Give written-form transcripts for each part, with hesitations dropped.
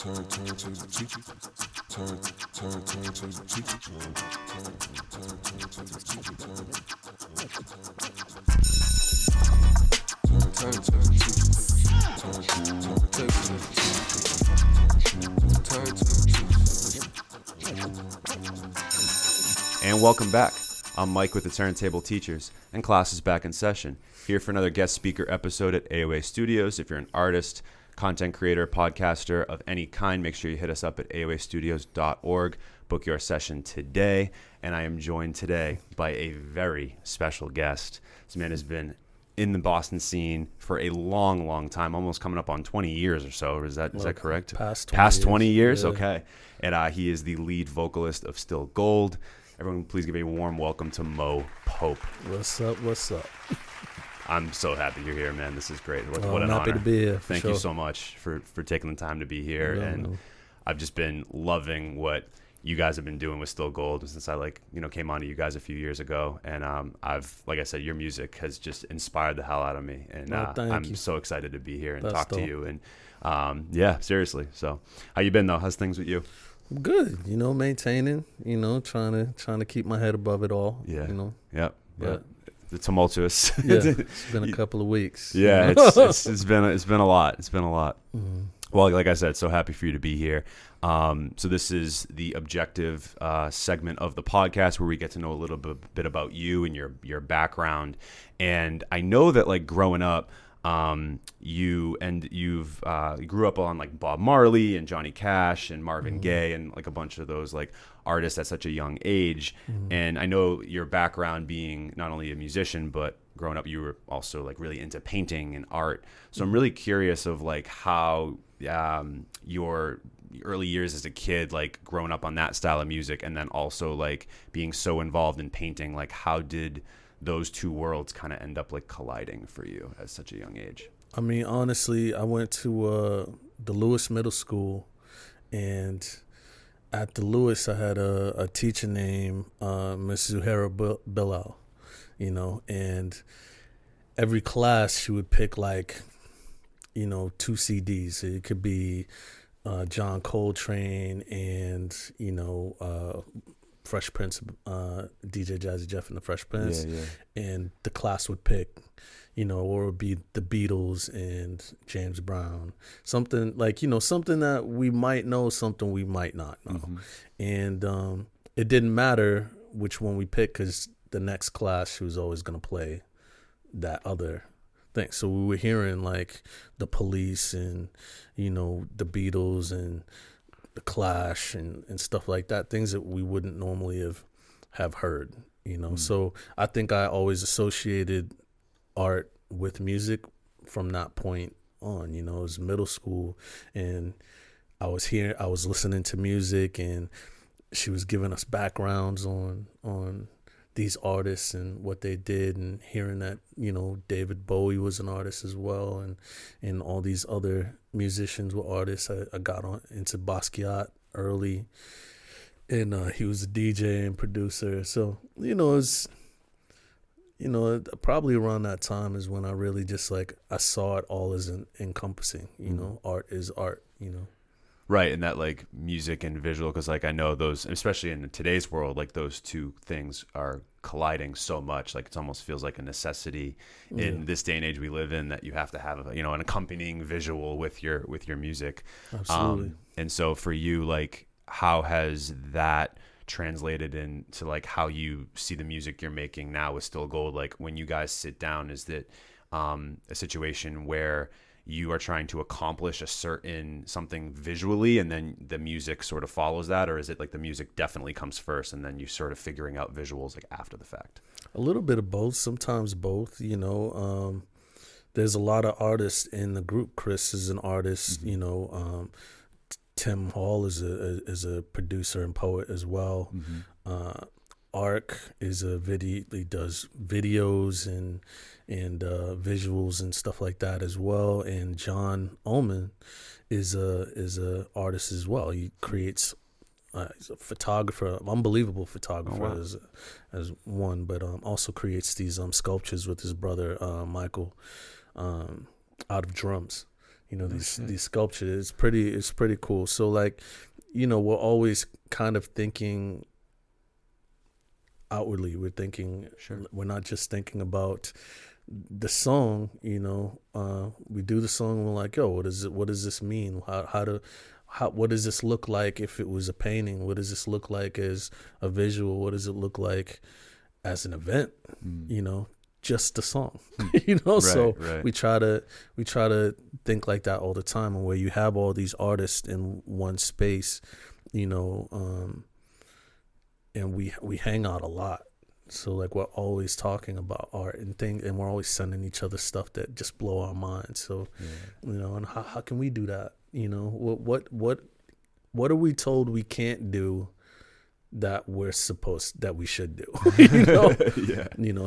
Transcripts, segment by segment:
And welcome back. I'm Mike with the Turntable Teachers, and class is back in session. Here for another guest speaker episode at AOA Studios. If you're an artist, content creator, podcaster of any kind, make sure you hit us up at aoastudios.org. Book your session today. And I am joined today by a very special guest. This man has been in the Boston scene for a long, long time, almost coming up on 20 years or so. Is that correct? Past 20 years? Yeah. Okay. And he is the lead vocalist of STL GLD. Everyone, please give a warm welcome to Moe Pope. What's up? I'm so happy you're here, man. This is great. What an I'm happy honor. to be here. Thank you so much for taking the time to be here. I've just been loving what you guys have been doing with STL GLD since I came on to you guys a few years ago. And I've, like I said, your music has just inspired the hell out of me. And I'm so excited to be here and talk to you. And yeah, seriously. So how you been though? How's things with you? Good, maintaining, trying to keep my head above it all. Yeah. Yep. The tumultuous. Yeah, it's been a couple of weeks. Yeah, it's been a lot. Mm-hmm. Well, like I said, so happy for you to be here. So this is the objective segment of the podcast where we get to know a little bit about you and your background. And I know that like growing up, you grew up on like Bob Marley and Johnny Cash and Marvin Gaye and like a bunch of those like artists at such a young age. And I know your background being not only a musician, but growing up you were also like really into painting and art. So I'm really curious of like how your early years as a kid, like growing up on that style of music, and then also like being so involved in painting, like how did those two worlds kind of end up like colliding for you at such a young age? I mean, honestly, I went to the Lewis Middle School, and at the Lewis, I had a teacher named Miss Zuhaira Bilal, and every class she would pick like, 2 CDs. It could be John Coltrane and, Fresh Prince, DJ Jazzy Jeff and the Fresh Prince. Yeah. And the class would pick, or it would be the Beatles and James Brown. Something like, something that we might know, something we might not know. And it didn't matter which one we picked because the next class she was always going to play that other thing. So we were hearing like the Police and, the Beatles and the Clash and stuff like that, things that we wouldn't normally have heard, So I think I always associated art with music from that point on. It was middle school, and I was listening to music, and she was giving us backgrounds on these artists and what they did, and hearing that David Bowie was an artist as well, and all these other musicians were artists. I got into Basquiat early, and he was a DJ and producer. So it was probably around that time is when I really just like I saw it all as encompassing. Art is art. Right, and that like music and visual, because like I know those, especially in today's world, like those two things are colliding so much. Like it almost feels like a necessity in this day and age we live in, that you have to have an accompanying visual with your music. Absolutely. And so for you, like how has that translated into like how you see the music you're making now with STL GLD? Like when you guys sit down, is that a situation where you are trying to accomplish a certain something visually and then the music sort of follows that? Or is it like the music definitely comes first and then you sort of figuring out visuals like after the fact? A little bit of both, sometimes both, there's a lot of artists in the group. Chris is an artist, Tim Hall is a producer and poet as well. Ark is he does videos and visuals and stuff like that as well. And John Ullman is a artist as well. He creates. He's a photographer, unbelievable photographer as one, but also creates these sculptures with his brother Michael out of drums. these sculptures. It's pretty cool. So like, we're always kind of thinking outwardly. We're thinking, we're not just thinking about the song. We do the song and we're like, yo, what does this mean? What does this look like if it was a painting? What does this look like as a visual? What does it look like as an event? Just the song. So we try to think like that all the time, and where you have all these artists in one space, and we hang out a lot. So like we're always talking about art and things, and we're always sending each other stuff that just blow our minds. So and how can we do that? What are we told we can't do that we should do?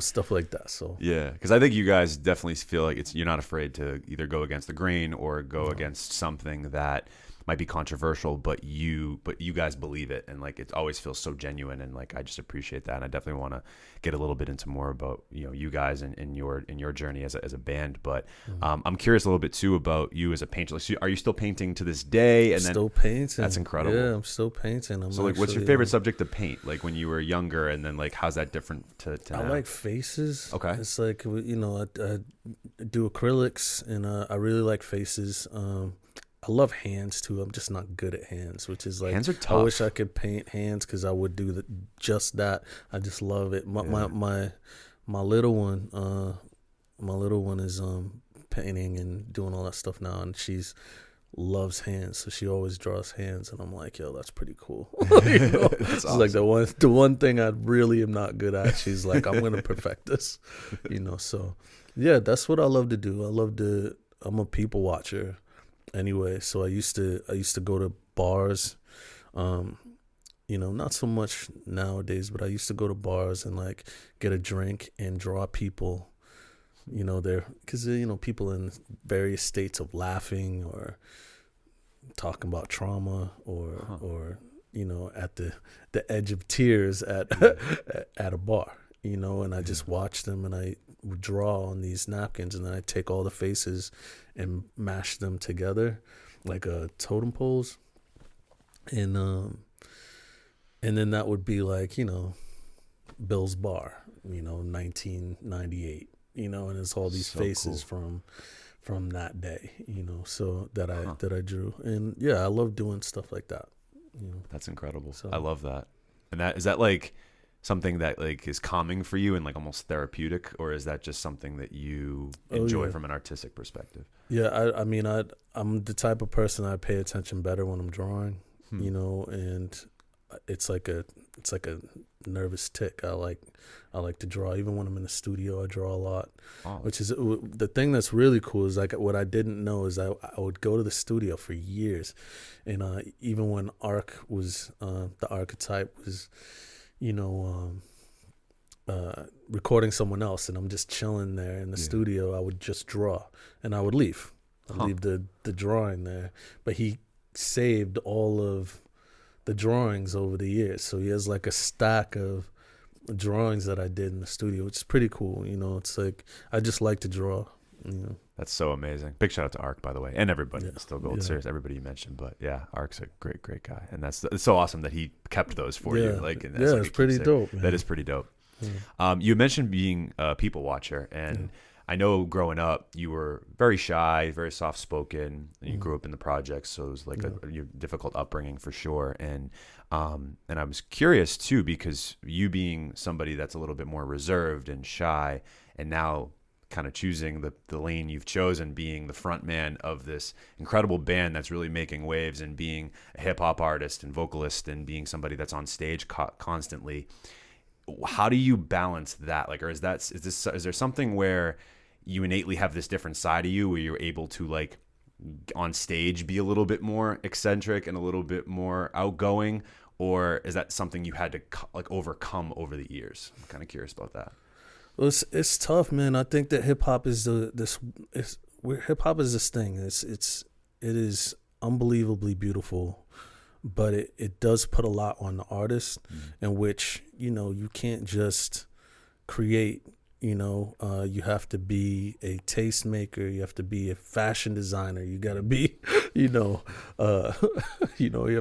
Stuff like that. So because I think you guys definitely feel like you're not afraid to either go against the grain or go against something that might be controversial, but you guys believe it, and like it always feels so genuine, and like I just appreciate that. And I definitely want to get a little bit into more about you guys and your journey as a band. But I'm curious a little bit too about you as a painter. Like, so are you still painting to this day? And still painting. That's incredible. Yeah, I'm still painting. What's your favorite subject to paint? Like when you were younger, and then like how's that different to now? I like faces. Okay, it's like I do acrylics, and I really like faces. I love hands too. I'm just not good at hands, which is like, hands are tough. I wish I could paint hands because I would do just that. I just love it. My little one is painting and doing all that stuff now, and she's loves hands, so she always draws hands, and I'm like, yo, that's pretty cool. It's awesome. Like the one thing I really am not good at. She's like, I'm gonna perfect this, So yeah, that's what I love to do. I'm a people watcher. Anyway, so I used to go to bars, not so much nowadays, but I used to go to bars and like get a drink and draw people, because people in various states of laughing or talking about trauma or at the edge of tears at a bar, and I just watch them, and I would draw on these napkins, and then I take all the faces and mash them together like totem poles, and then that would be like Bill's Bar, 1998, and it's all these so faces cool. from that day, so that I drew, and yeah, I love doing stuff like that. That's incredible. So, I love that. And is that like something that like is calming for you and like almost therapeutic, or is that just something that you enjoy from an artistic perspective? Yeah, I'm the type of person I pay attention better when I'm drawing, and it's like a nervous tick. I like to draw even when I'm in the studio. I draw a lot, which is the thing that's really cool. Is like what I didn't know is I would go to the studio for years, and even when Arc was the archetype was, recording someone else, and I'm just chilling there in the studio, I would just draw, and I would leave. I'd leave the drawing there, but he saved all of the drawings over the years, so he has like a stack of drawings that I did in the studio, which is pretty cool. It's like I just like to draw. That's so amazing. Big shout out to Arc, by the way, and everybody. Still Gold Series, everybody you mentioned, but yeah, Arc's a great guy, and it's so awesome that he kept those for you. Like, and that's it's pretty dope. Man. That is pretty dope. You mentioned being a people watcher, and I know growing up you were very shy, very soft spoken, and you grew up in the projects, so it was like a difficult upbringing for sure. And I was curious too, because you being somebody that's a little bit more reserved and shy, and now kind of choosing the lane you've chosen, being the front man of this incredible band that's really making waves, and being a hip hop artist and vocalist, and being somebody that's on stage constantly. How do you balance that? Like, or is there something where you innately have this different side of you where you're able to like on stage be a little bit more eccentric and a little bit more outgoing, or is that something you had to like overcome over the years? I'm kind of curious about that. Well, it's tough, man. I think that hip hop is hip hop is this thing. It is unbelievably beautiful, but it does put a lot on the artist, in which you can't just create You have to be a tastemaker. You have to be a fashion designer. You got to be, you have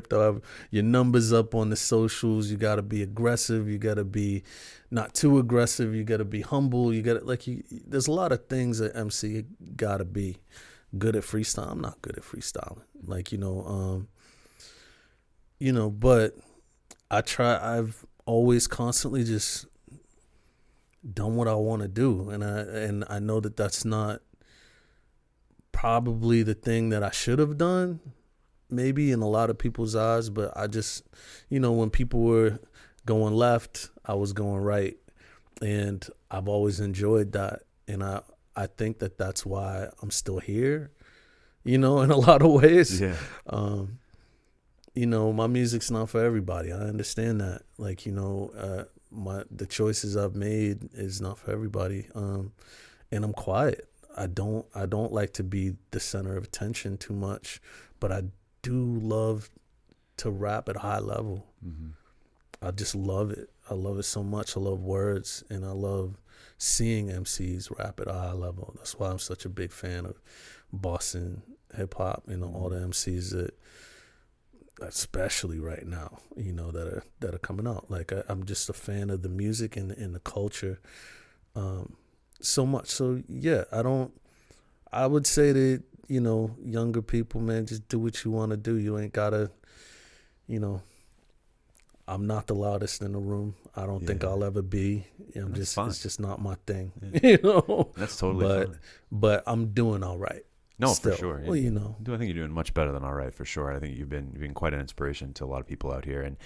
to have your numbers up on the socials. You got to be aggressive. You got to be not too aggressive. You got to be humble. You got to there's a lot of things that MC got to be good at freestyle. I'm not good at freestyling. But I've always constantly just done what I want to do, and I know that that's not probably the thing that I should have done, maybe in a lot of people's eyes, but I just, when people were going left, I was going right, and I've always enjoyed that, and I think that that's why I'm still here, in a lot of ways. Yeah. My music's not for everybody. I understand that. The choices I've made is not for everybody. And I'm quiet. I don't like to be the center of attention too much, but I do love to rap at a high level. Mm-hmm. I just love it. I love it so much. I love words, and I love seeing MCs rap at a high level. That's why I'm such a big fan of Boston hip hop, all the MCs that, especially right now, that are coming out. I'm just a fan of the music and the culture, so much. So yeah, I would say that, younger people, man, just do what you want to do. You ain't gotta, I'm not the loudest in the room. I don't think I'll ever be. It's just not my thing. Yeah. That's totally fine. But I'm doing all right. No, still. for sure. Well, I think you're doing much better than all right, for sure. I think you've been quite an inspiration to a lot of people out here. And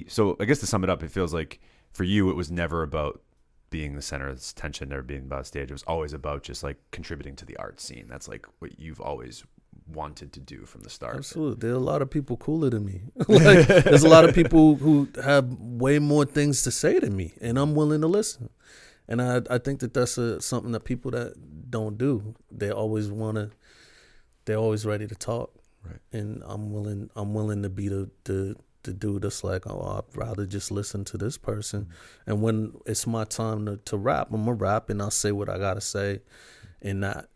so I guess to sum it up, it feels like for you, it was never about being the center of attention or being about stage. It was always about just like contributing to the art scene. That's like what you've always wanted to do from the start. Absolutely. There are a lot of people cooler than me. There's a lot of people who have way more things to say than me, and I'm willing to listen. And I think that that's something that people that don't do. They're always ready to talk. Right. And I'm willing to be the dude that's like, I'd rather just listen to this person. Mm-hmm. And when it's my time to rap, I'm gonna rap and I'll say what I gotta say, and not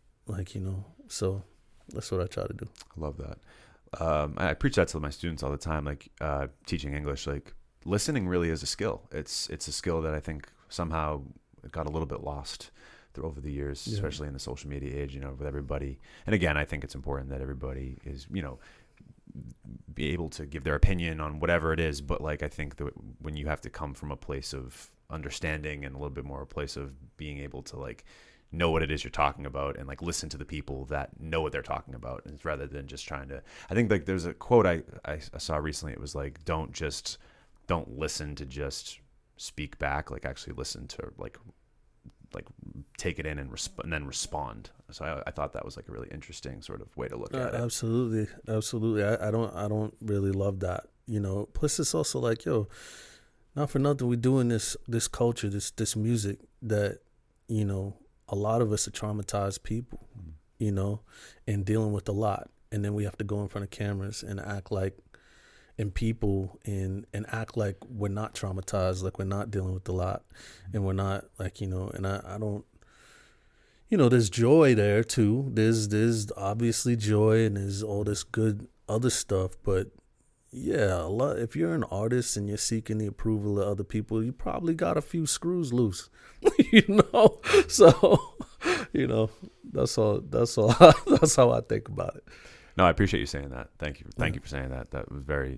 so that's what I try to do. I love that. I preach that to my students all the time, teaching English, listening really is a skill. It's a skill that I think somehow got a little bit lost over the years, especially in the social media age, with everybody. And again, I think it's important that everybody is, be able to give their opinion on whatever it is. But I think that when you have to come from a place of understanding and a little bit more a place of being able to know what it is you're talking about and listen to the people that know what they're talking about, and rather than just trying to, I think there's a quote I saw recently. It was don't listen to just speak back, actually listen to take it in and then respond. So I thought that was a really interesting sort of way to look at it. Absolutely. I don't really love that. Plus it's also not for nothing, we're doing this culture, this music that, a lot of us are traumatized people, and dealing with a lot. And then we have to go in front of cameras and act like, and people and act like we're not traumatized, like we're not dealing with a lot, and we're not and I don't, there's joy there too. There's obviously joy, and there's all this good other stuff, but yeah, a lot. If you're an artist and you're seeking the approval of other people, you probably got a few screws loose, So, that's all. That's how I think about it. No, I appreciate you saying that. Thank you. Thank you for saying that. That was very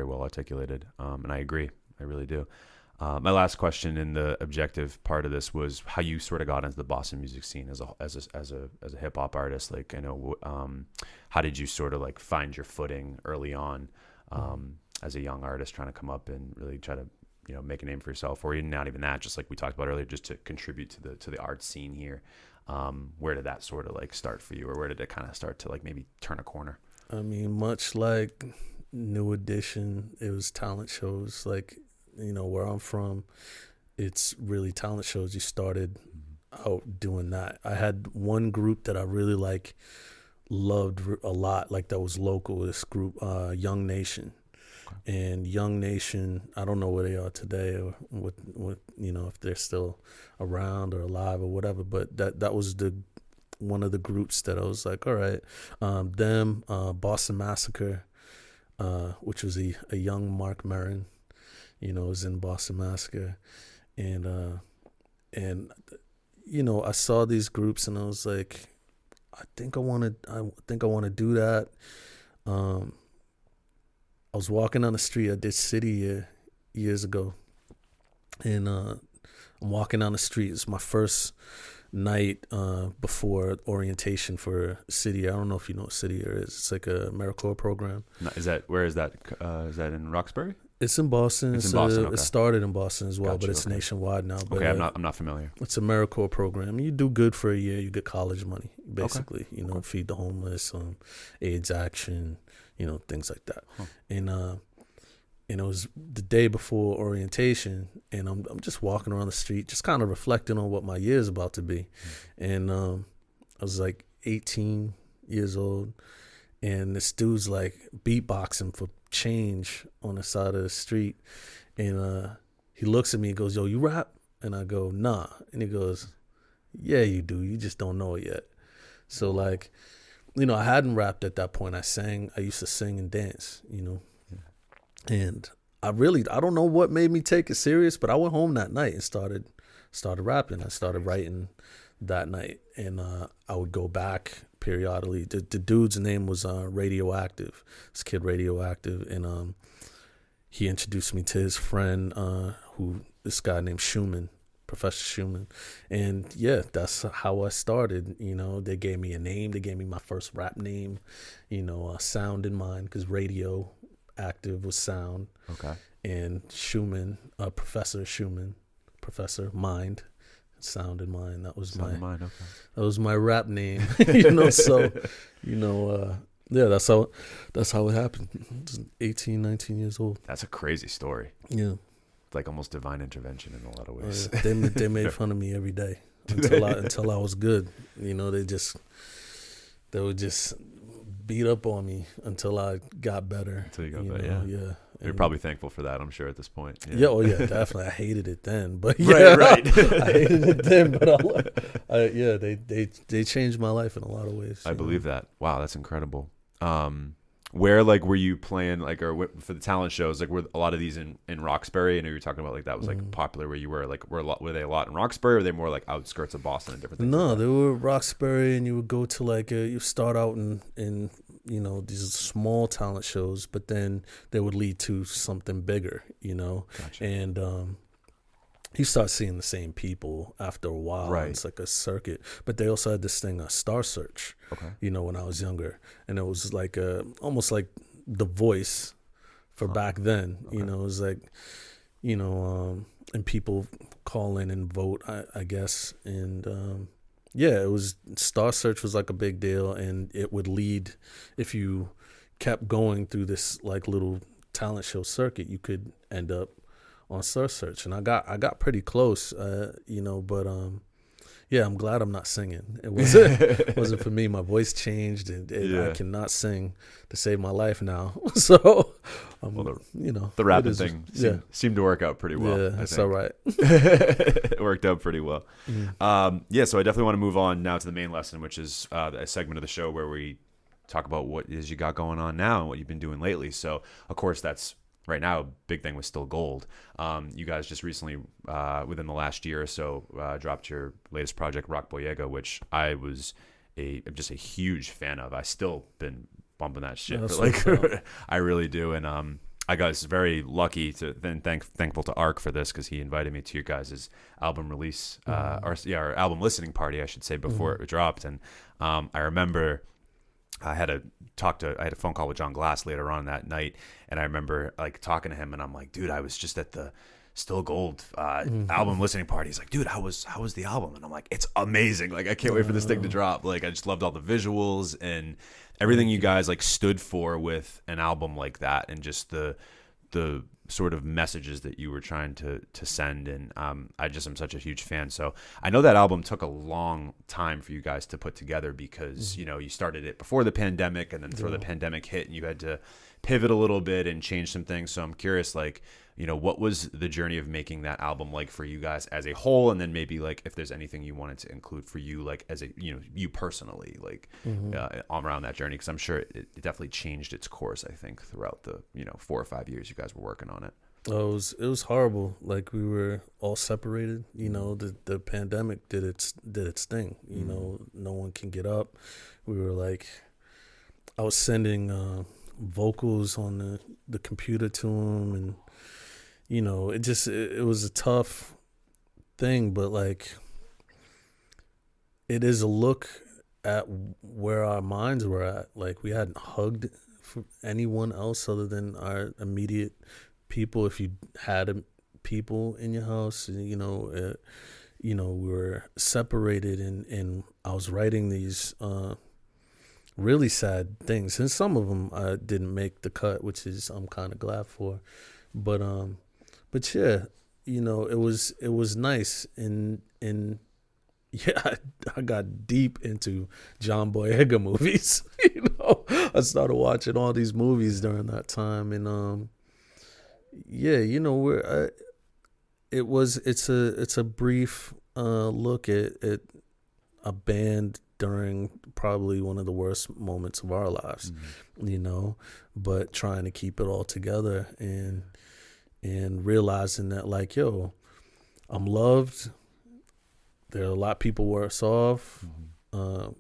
well articulated. And I agree. I really do. My last question in the objective part of this was how you sort of got into the Boston music scene as a hip hop artist. How did you sort of find your footing early on, as a young artist trying to come up and really try to, make a name for yourself, or not even that, just like we talked about earlier, just to contribute to the art scene here. Where did that sort of start for you, or where did it kind of start to maybe turn a corner? I mean, much like New Edition, it was talent shows. Where I'm from, it's really talent shows. You started out doing that. I had one group that I really loved a lot, that was local. This group, Young Nation, and Young Nation. I don't know where they are today, or what if they're still around or alive or whatever. But that was one of the groups that I was like, all right, Boston Massacre, which was a young Mark Maron, was in Boston Massacre, and I saw these groups and I was like, I think I want to do that. I was walking on the street. I did City years ago, and I'm walking down the street. It's my first night before orientation for City. I don't know if you know what City is. It's like a AmeriCorps program. Where is that? Is that in Roxbury? It's in Boston. It's in Boston. Okay. It started in Boston as well, Gotcha, but it's nationwide now. But, okay, I'm not familiar. It's a AmeriCorps program. You do good for a year, you get college money, basically. Okay. Feed the homeless, AIDS action, things like that. Huh. And it was the day before orientation, and I'm just walking around the street, just kind of reflecting on what my year is about to be. And I was like 18 years old, and this dude's like beatboxing for change on the side of the street, and he looks at me and goes, "Yo, you rap?" And I go, "Nah." And he goes, "Yeah, you do. You just don't know it yet." So like, I hadn't rapped at that point. I used to sing and dance, and I don't know what made me take it serious, but I went home that night and started rapping. I started writing that night, and I would go back periodically. The dude's name was Radioactive. This kid Radioactive, and he introduced me to his friend, this guy named Schumann, Professor Schumann, and yeah, that's how I started. They gave me a name. They gave me my first rap name, Sound in Mind, because Radioactive was sound. Okay. And Schumann, Professor Mind. Sound in Mind. That was that was my rap name. So yeah, that's how it happened. 18, 19 years old. That's a crazy story. Yeah. It's like almost divine intervention in a lot of ways. They made fun of me every day until I was good. They would just beat up on me until I got better. Until you got better, yeah. You're probably thankful for that, I'm sure, at this point. Yeah, definitely. I hated it then, but yeah, right. I hated it then, but they changed my life in a lot of ways. I believe that. Wow, that's incredible. Where were you playing or for the talent shows? Were a lot of these in Roxbury? I know you were talking about that was popular where you were. Were they a lot in Roxbury, or were they more outskirts of Boston and different things? No, they were Roxbury, and you would go to you start out in these small talent shows, but then they would lead to something bigger, Gotcha. And you start seeing the same people after a while. Right. It's like a circuit. But they also had this thing, Star Search, okay. When I was younger. And it was like almost like The Voice for back then. Okay. It was like, and people call in and vote, I guess. And it was, Star Search was like a big deal, and it would lead, if you kept going through this little talent show circuit, you could end up on Star Search. And I got pretty close, but I'm glad I'm not singing. It wasn't for me. My voice changed, and I cannot sing to save my life now. So, the rapping thing seemed to work out pretty well. Yeah, that's all right. It worked out pretty well. Mm. So I definitely want to move on now to the main lesson, which is a segment of the show where we talk about what is you got going on now and what you've been doing lately. So, of course, that's right now, a big thing was Still Gold. You guys just recently, within the last year or so, dropped your latest project, Rock Boyega, which I was just a huge fan of. I still been bumping that shit. I really do. And I was very lucky to then thankful to Ark for this, because he invited me to your guys' album release, our album listening party, I should say, before it dropped. And I remember I had a phone call with John Glass later on that night, and I remember talking to him, and I'm like, dude, I was just at the Still Gold album listening party. He's like, dude, how was the album? And I'm like, it's amazing. I can't wait for this thing to drop. I just loved all the visuals and everything you guys stood for with an album like that, and just the sort of messages that you were trying to send, and I just am such a huge fan. So I know that album took a long time for you guys to put together because you started it before the pandemic, and then the pandemic hit, and you had to pivot a little bit and change some things. So I'm curious, like, what was the journey of making that album like for you guys as a whole, and then maybe like if there's anything you wanted to include for you, like as a you personally, like around that journey, because I'm sure it definitely changed its course. I think throughout the 4 or 5 years you guys were working on it. Oh, it was horrible. Like we were all separated. The pandemic did its thing. No one can get up. We were like, I was sending vocals on the computer to him, and it was a tough thing, but like it is a look at where our minds were at. Like we hadn't hugged anyone else other than our immediate people. If you had people in your house, we were separated, and I was writing these really sad things, and some of them didn't make the cut, which is I'm kind of glad for. But yeah, it was nice, and yeah, I got deep into John Boyega movies. I started watching all these movies during that time, and yeah, it's a brief look at a band during probably one of the worst moments of our lives, but trying to keep it all together and realizing that, like, yo, I'm loved. There are a lot of people worse off.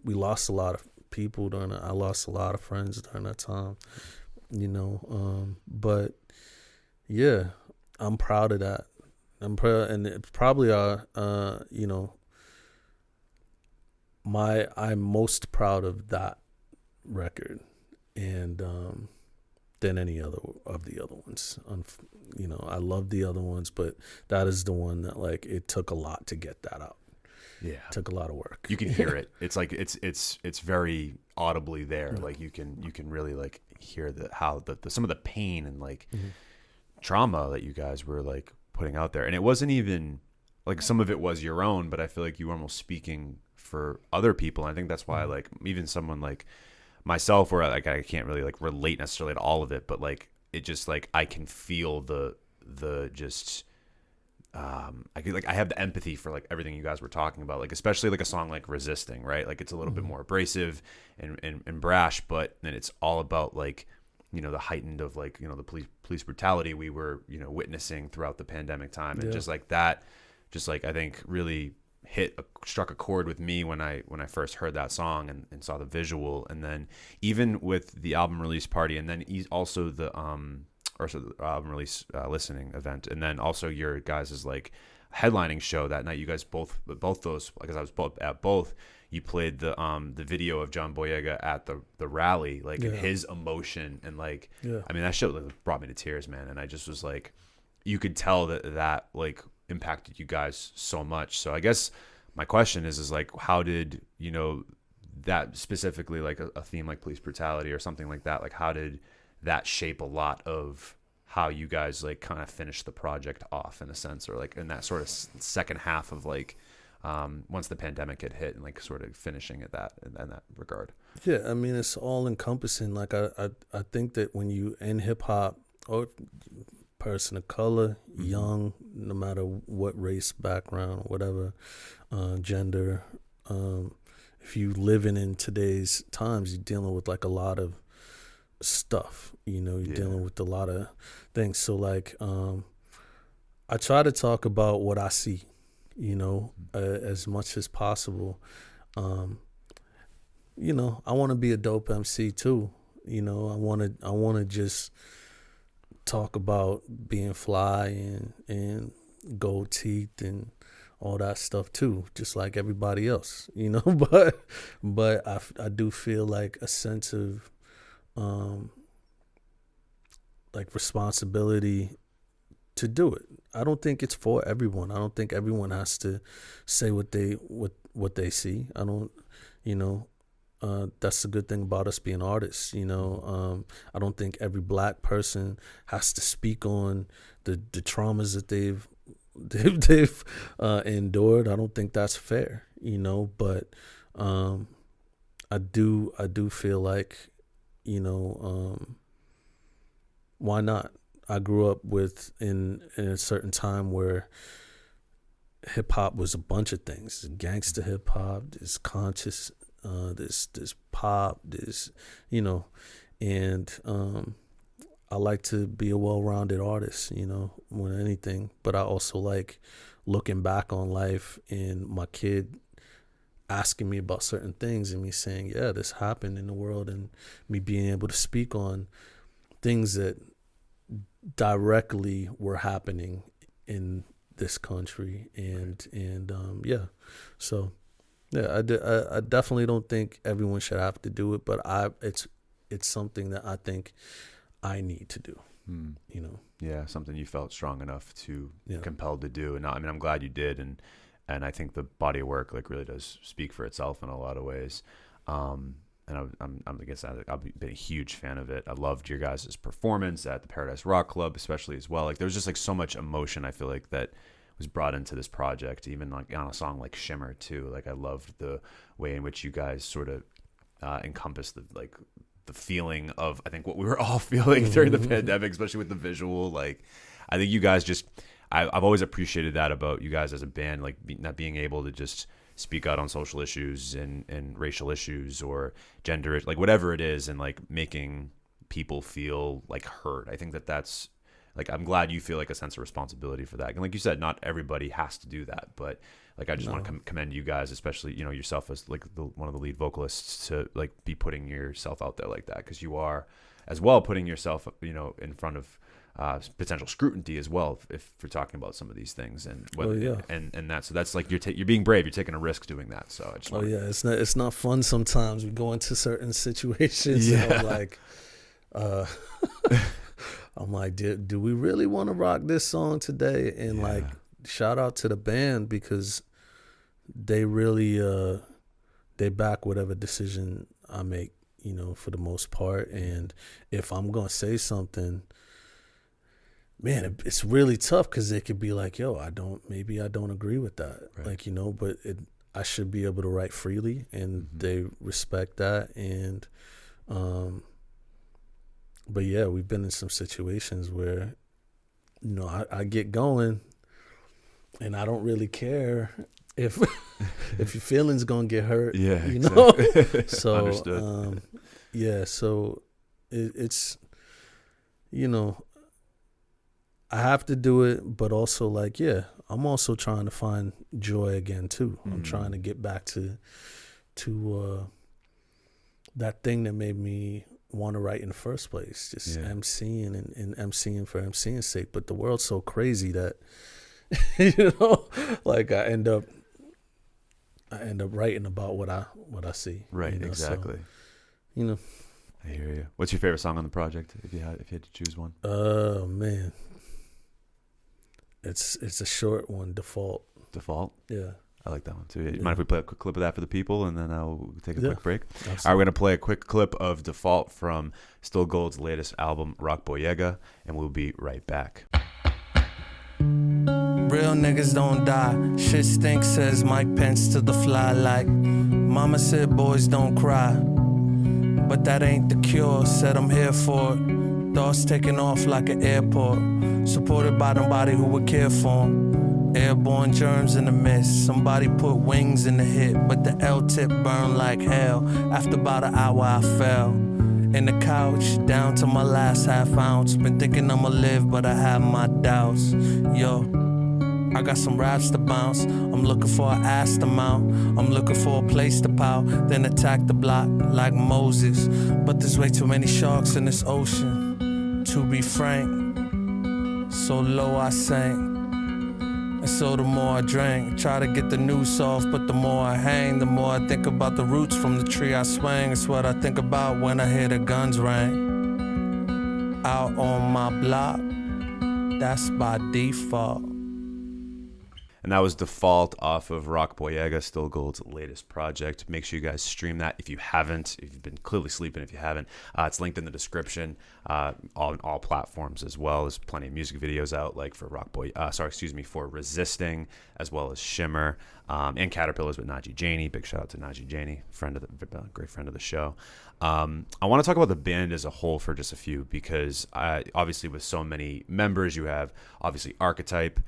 We lost a lot of people I lost a lot of friends during that time, but yeah, I'm proud of that. I'm proud, and it's probably I'm most proud of that record, and than any other of the other ones. I love the other ones, but that is the one that, like, it took a lot to get that out. Yeah, it took a lot of work. You can hear it. It's like it's very audibly there. Like you can really like hear how some of the pain and like trauma that you guys were like putting out there, and it wasn't even like some of it was your own, but I feel like you were almost speaking for other people. And I think that's why like even someone like myself, where like I can't really like relate necessarily to all of it, but like it just like I can feel the just I have the empathy for like everything you guys were talking about, like especially like a song like Resisting, right? Like it's a little bit more abrasive and brash, but then it's all about like the heightened of like the police brutality we were witnessing throughout the pandemic time, and just like that, just like I think really struck a chord with me when I first heard that song and saw the visual, and then even with the album release party, and then also the album release listening event, and then also your guys' like headlining show that night. You guys both those, because I was at both. You played the video of John Boyega at the rally, like his emotion, and like I mean that show like, brought me to tears, man. And I just was like, you could tell that like impacted you guys so much. So I guess my question is like, how did that specifically, like a theme like police brutality or something like that, like how did that shape a lot of how you guys like kind of finished the project off in a sense, or like in that sort of second half of like once the pandemic had hit, and like sort of finishing at that in that regard? Yeah, I mean it's all encompassing. Like I think that when you in hip hop, or person of color, young, no matter what race, background, whatever, gender, if you living in today's times, you're dealing with like a lot of stuff, you're dealing with a lot of things. So like I try to talk about what I see, as much as possible. I want to be a dope MC too. I want to just talk about being fly and gold teeth and all that stuff too, just like everybody else, but I do feel like a sense of like responsibility to do it. I don't think it's for everyone. I don't think everyone has to say what they see. I don't, that's the good thing about us being artists. I don't think every black person has to speak on the traumas that they've endured. I don't think that's fair, but I do feel like, why not? I grew up in a certain time where hip hop was a bunch of things. There's gangster hip hop, there's conscious, there's pop, there's, and I like to be a well-rounded artist, more than anything. But I also like looking back on life and my kid asking me about certain things and me saying, yeah, this happened in the world, and me being able to speak on things that directly were happening in this country. And yeah. So yeah, I definitely don't think everyone should have to do it, but it's something that I think I need to do. Yeah, something you felt strong enough to compelled to do. And I'm glad you did, and I think the body of work really does speak for itself in a lot of ways. And I guess I've been a huge fan of it. I loved your guys' performance at the Paradise Rock Club, especially as well. There was just so much emotion, I feel like, that was brought into this project, even on a song like Shimmer too. I loved the way in which you guys sort of encompassed the feeling of, I think, what we were all feeling during the pandemic, especially with the visual. I think you guys just, I've always appreciated that about you guys as a band, not being able to just speak out on social issues and racial issues or gender, whatever it is, and making people feel heard. I think that's I'm glad you feel a sense of responsibility for that. And like you said, not everybody has to do that, but I just want to commend you guys, especially, yourself as one of the lead vocalists, to be putting yourself out there like that, because you are as well putting yourself, in front of potential scrutiny as well, if we're talking about some of these things, and that's you're being brave, you're taking a risk doing that. So I just it's not fun sometimes. We go into certain situations, and I'm like, do we really want to rock this song today? And shout out to the band, because they really they back whatever decision I make, for the most part. And if I'm gonna say something, man, it's really tough, because they could be like, yo, I don't agree with that, right. But I should be able to write freely, and they respect that. And but yeah, we've been in some situations where, I get going, and I don't really care if your feelings gonna get hurt. Yeah, exactly. So understood. So it's I have to do it, but also I'm also trying to find joy again too. I'm trying to get back to that thing that made me want to write in the first place, just emceeing and emceeing for emceeing's sake. But the world's so crazy that I end up writing about what I see. Right, exactly. So, I hear you. What's your favorite song on the project, if you had to choose one? Oh man, it's a short one. Default. Yeah. I like that one too. You mind if we play a quick clip of that for the people, and then I'll take a quick break? Absolutely. All right, we're going to play a quick clip of Default from Still Gold's latest album, Rock Boyega, and we'll be right back. Real niggas don't die. Shit stinks, says Mike Pence to the fly. Mama said boys don't cry, but that ain't the cure. Said I'm here for it. Thoughts taking off like an airport, supported by nobody who would care for 'em. Airborne germs in the mist. Somebody put wings in the hit, but the L-tip burned like hell. After about an hour I fell in the couch, down to my last half ounce. Been thinking I'ma live, but I have my doubts. Yo, I got some raps to bounce. I'm looking for an ass to mount. I'm looking for a place to pout, then attack the block like Moses. But there's way too many sharks in this ocean, to be frank. So low I sank. And so the more I drank, try to get the noose off, but the more I hang, the more I think about the roots from the tree I swing. It's what I think about when I hear the guns ring. Out on my block, that's by default. And that was Default off of Rock Boyega, Still Gold's latest project. Make sure you guys stream that if you haven't. If you've been clearly sleeping, if you haven't, it's linked in the description on all platforms as well. There's plenty of music videos out, like for for Resisting, as well as Shimmer, and Caterpillars with Najee Janey. Big shout out to Najee Janey, great friend of the show. I want to talk about the band as a whole for just a few, because obviously with so many members, you have obviously Archetype,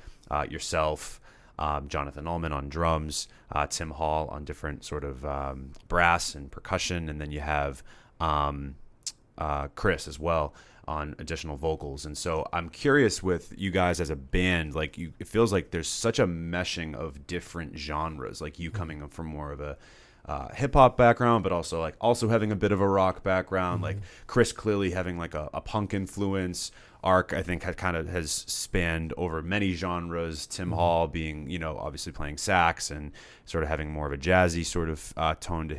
yourself, Jonathan Ullman on drums, Tim Hall on different sort of brass and percussion, and then you have Chris as well on additional vocals. And so I'm curious with you guys as a band, like it feels like there's such a meshing of different genres, like you coming from more of a hip hop background, but also having a bit of a rock background, like Chris clearly having like a punk influence. Arc, I think, has spanned over many genres. Tim Hall being, obviously playing sax and sort of having more of a jazzy sort of tone to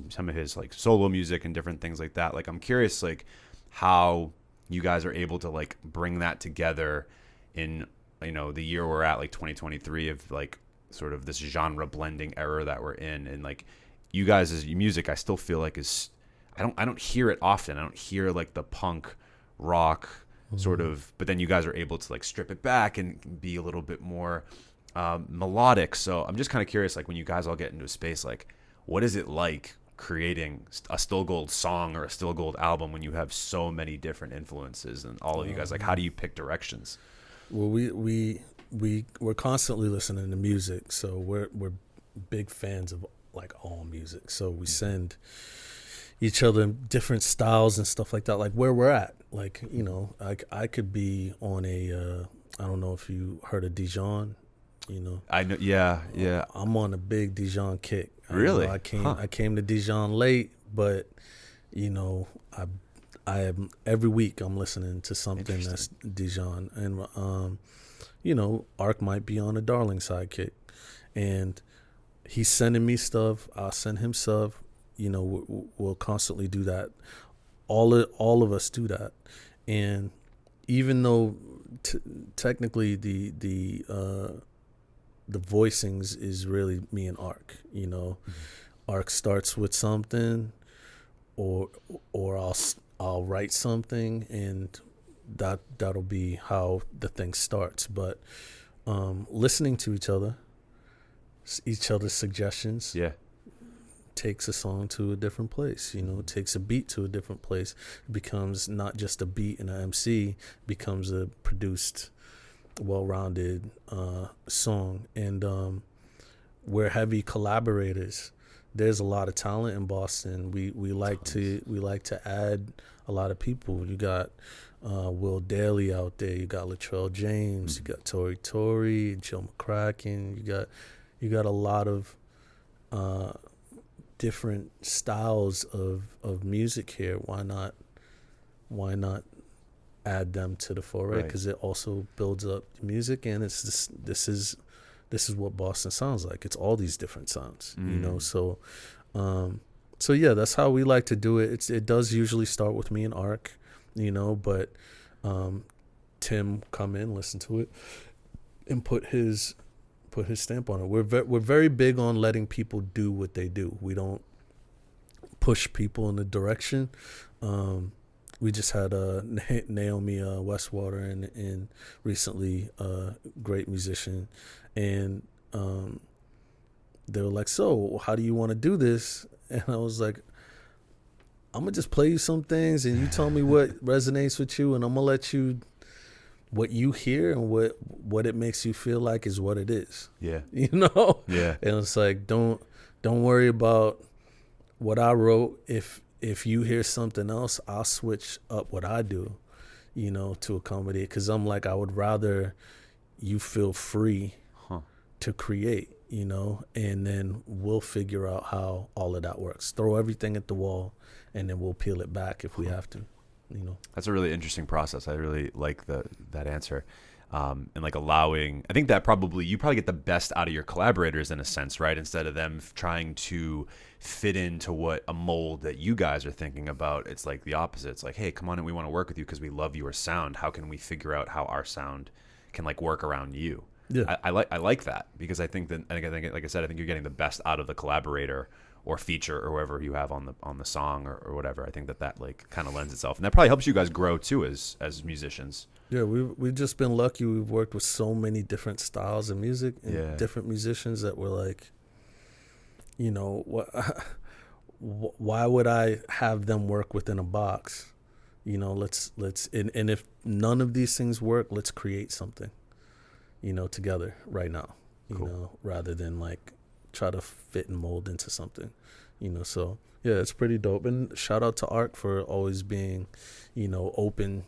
some of his like solo music and different things like that. Like, I'm curious, like, how you guys are able to like bring that together in, the year we're at, like 2023, of like sort of this genre blending era that we're in. And like, you guys' music, I still feel like I don't hear it often. I don't hear like the punk rock sort of, but then you guys are able to like strip it back and be a little bit more melodic. So I'm just kind of curious, like, when you guys all get into a space, like, what is it like creating a Still Gold song or a Still Gold album when you have so many different influences and all of you guys? Like, how do you pick directions? Well, we're constantly listening to music, so we're big fans of like all music. So we send each other different styles and stuff like that, like where we're at. Like, I could be on I don't know if you heard of Dijon, I know, yeah. I'm on a big Dijon kick. Really? I came to Dijon late, but I am every week I'm listening to something that's Dijon, and Arc might be on a Darling sidekick, and he's sending me stuff. I'll send him stuff. We'll constantly do that. All of us do that, and even though technically the voicings is really me and Arc. Arc starts with something, or I'll write something, and that'll be how the thing starts. But listening to each other's suggestions, takes a song to a different place. Takes a beat to a different place. It becomes not just a beat and an MC, becomes a produced, well-rounded song. And we're heavy collaborators. There's a lot of talent in Boston. We like to add a lot of people. You got Will Daly out there. You got Latrell James. You got Tory, Joe McCracken. You got a lot of different styles of music here. Why not add them to the foray? Because it also builds up the music, and it's this is what Boston sounds like. It's all these different sounds, So yeah, that's how we like to do it. It does usually start with me and Arc, but Tim come in, listen to it, and put his stamp on it. We're very big on letting people do what they do. We don't push people in a direction. We just had Naomi Westwater and recently great musician, and they were like, so how do you want to do this? And I was like, I'm gonna just play you some things, and you tell me what resonates with you, and I'm gonna let you, what you hear and what it makes you feel like is what it is. Yeah. Yeah. And it's like, don't worry about what I wrote. If you hear something else, I'll switch up what I do, to accommodate. Because I'm like, I would rather you feel free to create, and then we'll figure out how all of that works. Throw everything at the wall, and then we'll peel it back if we have to. That's a really interesting process. I really like that answer. And like allowing, I think that you probably get the best out of your collaborators in a sense, right? Instead of them trying to fit into what a mold that you guys are thinking about. It's like the opposite. It's like, hey, come on in, we want to work with you because we love your sound. How can we figure out how our sound can like work around you? Yeah. I like that, because I think like I said, I think you're getting the best out of the collaborator or feature or whoever you have on the song or whatever. I think that like kind of lends itself, and that probably helps you guys grow too as musicians. Yeah, we've just been lucky. We've worked with so many different styles of music and different musicians that we're like, you know, why would I have them work within a box? You know, let's and if none of these things work, let's create something, you know, together right now, you know, rather than like try to fit and mold into something, you know. So yeah, it's pretty dope. And shout out to Ark for always being, you know, open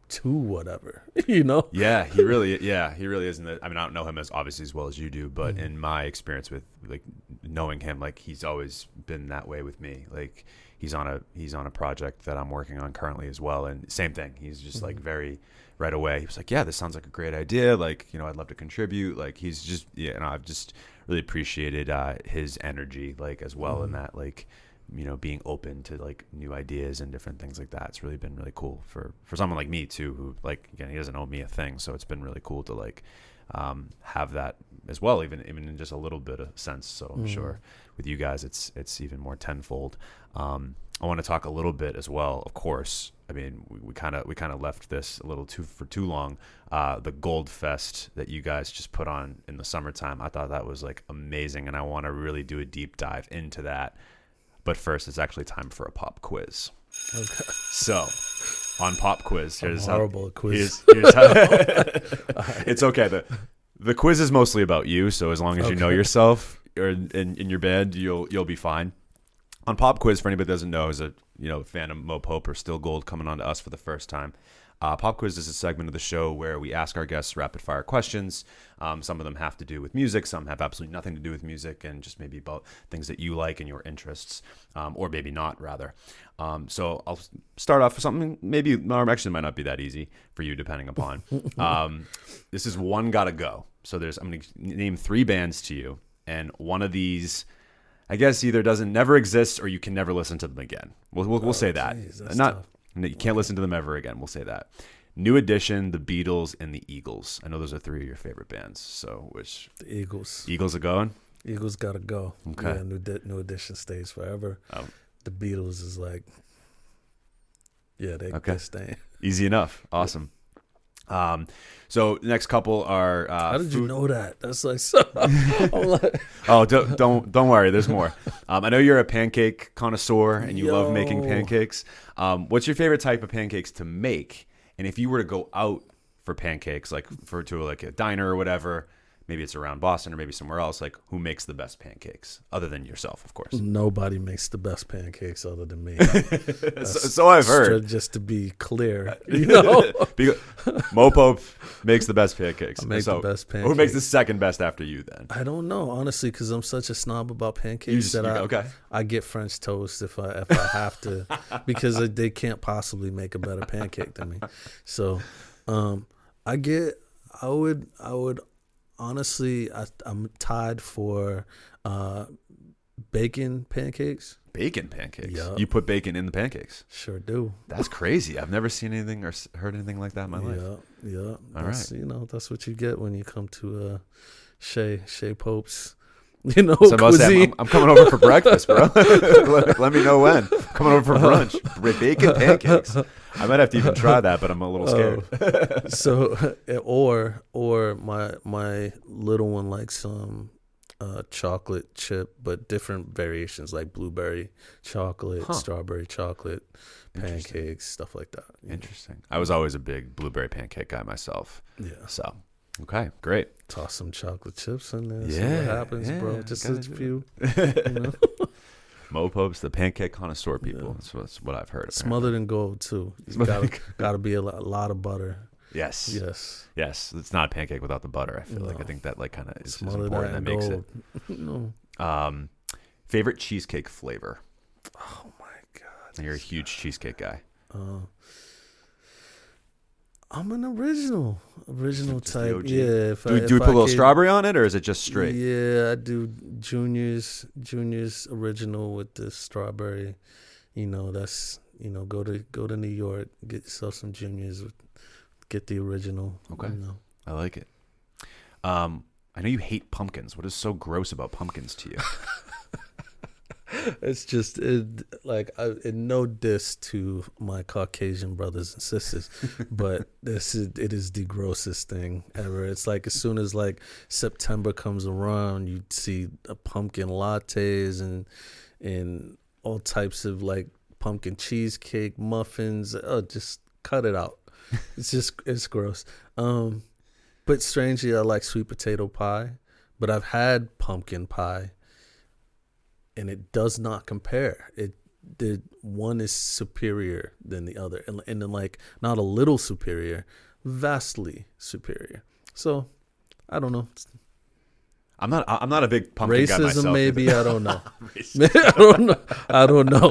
to whatever, you know. He really is. I mean, I don't know him as obviously as well as you do, but in my experience with like knowing him, like he's always been that way with me. Like he's on a project that I'm working on currently as well, and same thing. He's just like very right away. He was like, yeah, this sounds like a great idea. Like, you know, I'd love to contribute. Like he's just, and I've just really appreciated his energy, like as well, in that, like, you know, being open to like new ideas and different things like that. It's really been really cool for someone like me too, who, like, again, he doesn't owe me a thing. So it's been really cool to like have that as well, even in just a little bit of sense. So I'm sure with you guys, it's even more tenfold. I want to talk a little bit as well. Of course, I mean, we kind of left this a little too long. The Gold Fest that you guys just put on in the summertime, I thought that was like amazing, and I want to really do a deep dive into that. But first, it's actually time for a pop quiz. Okay. So, on pop quiz, here's how. Horrible quiz. Here's how. It's okay. The quiz is mostly about you, so as long as you know yourself or in your band, you'll be fine. On pop quiz, for anybody that doesn't know, is a fan of Moe Pope or Still Gold coming on to us for the first time. Pop quiz is a segment of the show where we ask our guests rapid fire questions. Some of them have to do with music, some have absolutely nothing to do with music, and just maybe about things that you like and your interests, or maybe not, rather. So I'll start off with something actually might not be that easy for you, depending upon. This is one gotta go. So I'm going to name 3 bands to you, and one of these, I guess, either never exist or you can never listen to them again. We'll say that. Geez, that's Not tough. You can't listen to them ever again. We'll say that. New Edition, the Beatles, and the Eagles. I know those are 3 of your favorite bands. So which? The Eagles. Eagles are going? Eagles gotta go. Okay. Yeah, New Edition stays forever. The Beatles is like, yeah, they're staying. Easy enough. Awesome. So the next couple are how did you know that? That's like so. I'm like, oh, don't worry, there's more. I know you're a pancake connoisseur and you love making pancakes. What's your favorite type of pancakes to make? And if you were to go out for pancakes, like to like a diner or whatever, maybe it's around Boston or maybe somewhere else, like who makes the best pancakes other than yourself, of course? nobody makes the best pancakes other than me. So I've heard. Just to be clear, you know. Moe Pope makes the best pancakes. I make the best pancakes. Who makes the second best after you then? I don't know, honestly, because I'm such a snob about pancakes I get French toast if I have to, because they can't possibly make a better pancake than me. So I would honestly, I'm tied for bacon pancakes. Bacon pancakes? Yep. You put bacon in the pancakes? Sure do. That's crazy. I've never seen anything or heard anything like that in my life. Yeah. All right. You know, that's what you get when you come to Shea Pope's, you know, cuisine. I'm coming over for breakfast, bro. let me know when. Coming over for brunch. Bacon pancakes. I might have to even try that, but I'm a little scared. So, or my little one likes some chocolate chip, but different variations, like blueberry chocolate, strawberry chocolate, pancakes, stuff like that. Interesting. I was always a big blueberry pancake guy myself. Yeah. So, okay, great. Toss some chocolate chips in there. Yeah, see what happens, bro. Just a few. You know? Moe Pope's the pancake connoisseur, people. Yeah. That's what I've heard. Apparently. Smothered in gold too. Gotta be a lot of butter. Yes. It's not a pancake without the butter. I think that like kind of is important. That makes gold. it. Favorite cheesecake flavor? Oh my god! And you're a huge cheesecake guy. I'm an original type. Yeah. Do you put a little strawberry on it, or is it just straight? Yeah, I do Junior's original with the strawberry. You know, that's, you know, go to New York, get yourself some Junior's, get the original. Okay. You know. I like it. I know you hate pumpkins. What is so gross about pumpkins to you? It's just no diss to my Caucasian brothers and sisters, but it is the grossest thing ever. It's like as soon as like September comes around, you see pumpkin lattes and all types of like pumpkin cheesecake, muffins. Oh, just cut it out. It's gross. But strangely, I like sweet potato pie. But I've had pumpkin pie, and it does not compare. The one is superior than the other, and then like not a little superior, vastly superior. So I don't know. I'm not a big pumpkin guy myself. Racism, maybe. I don't know. I don't know.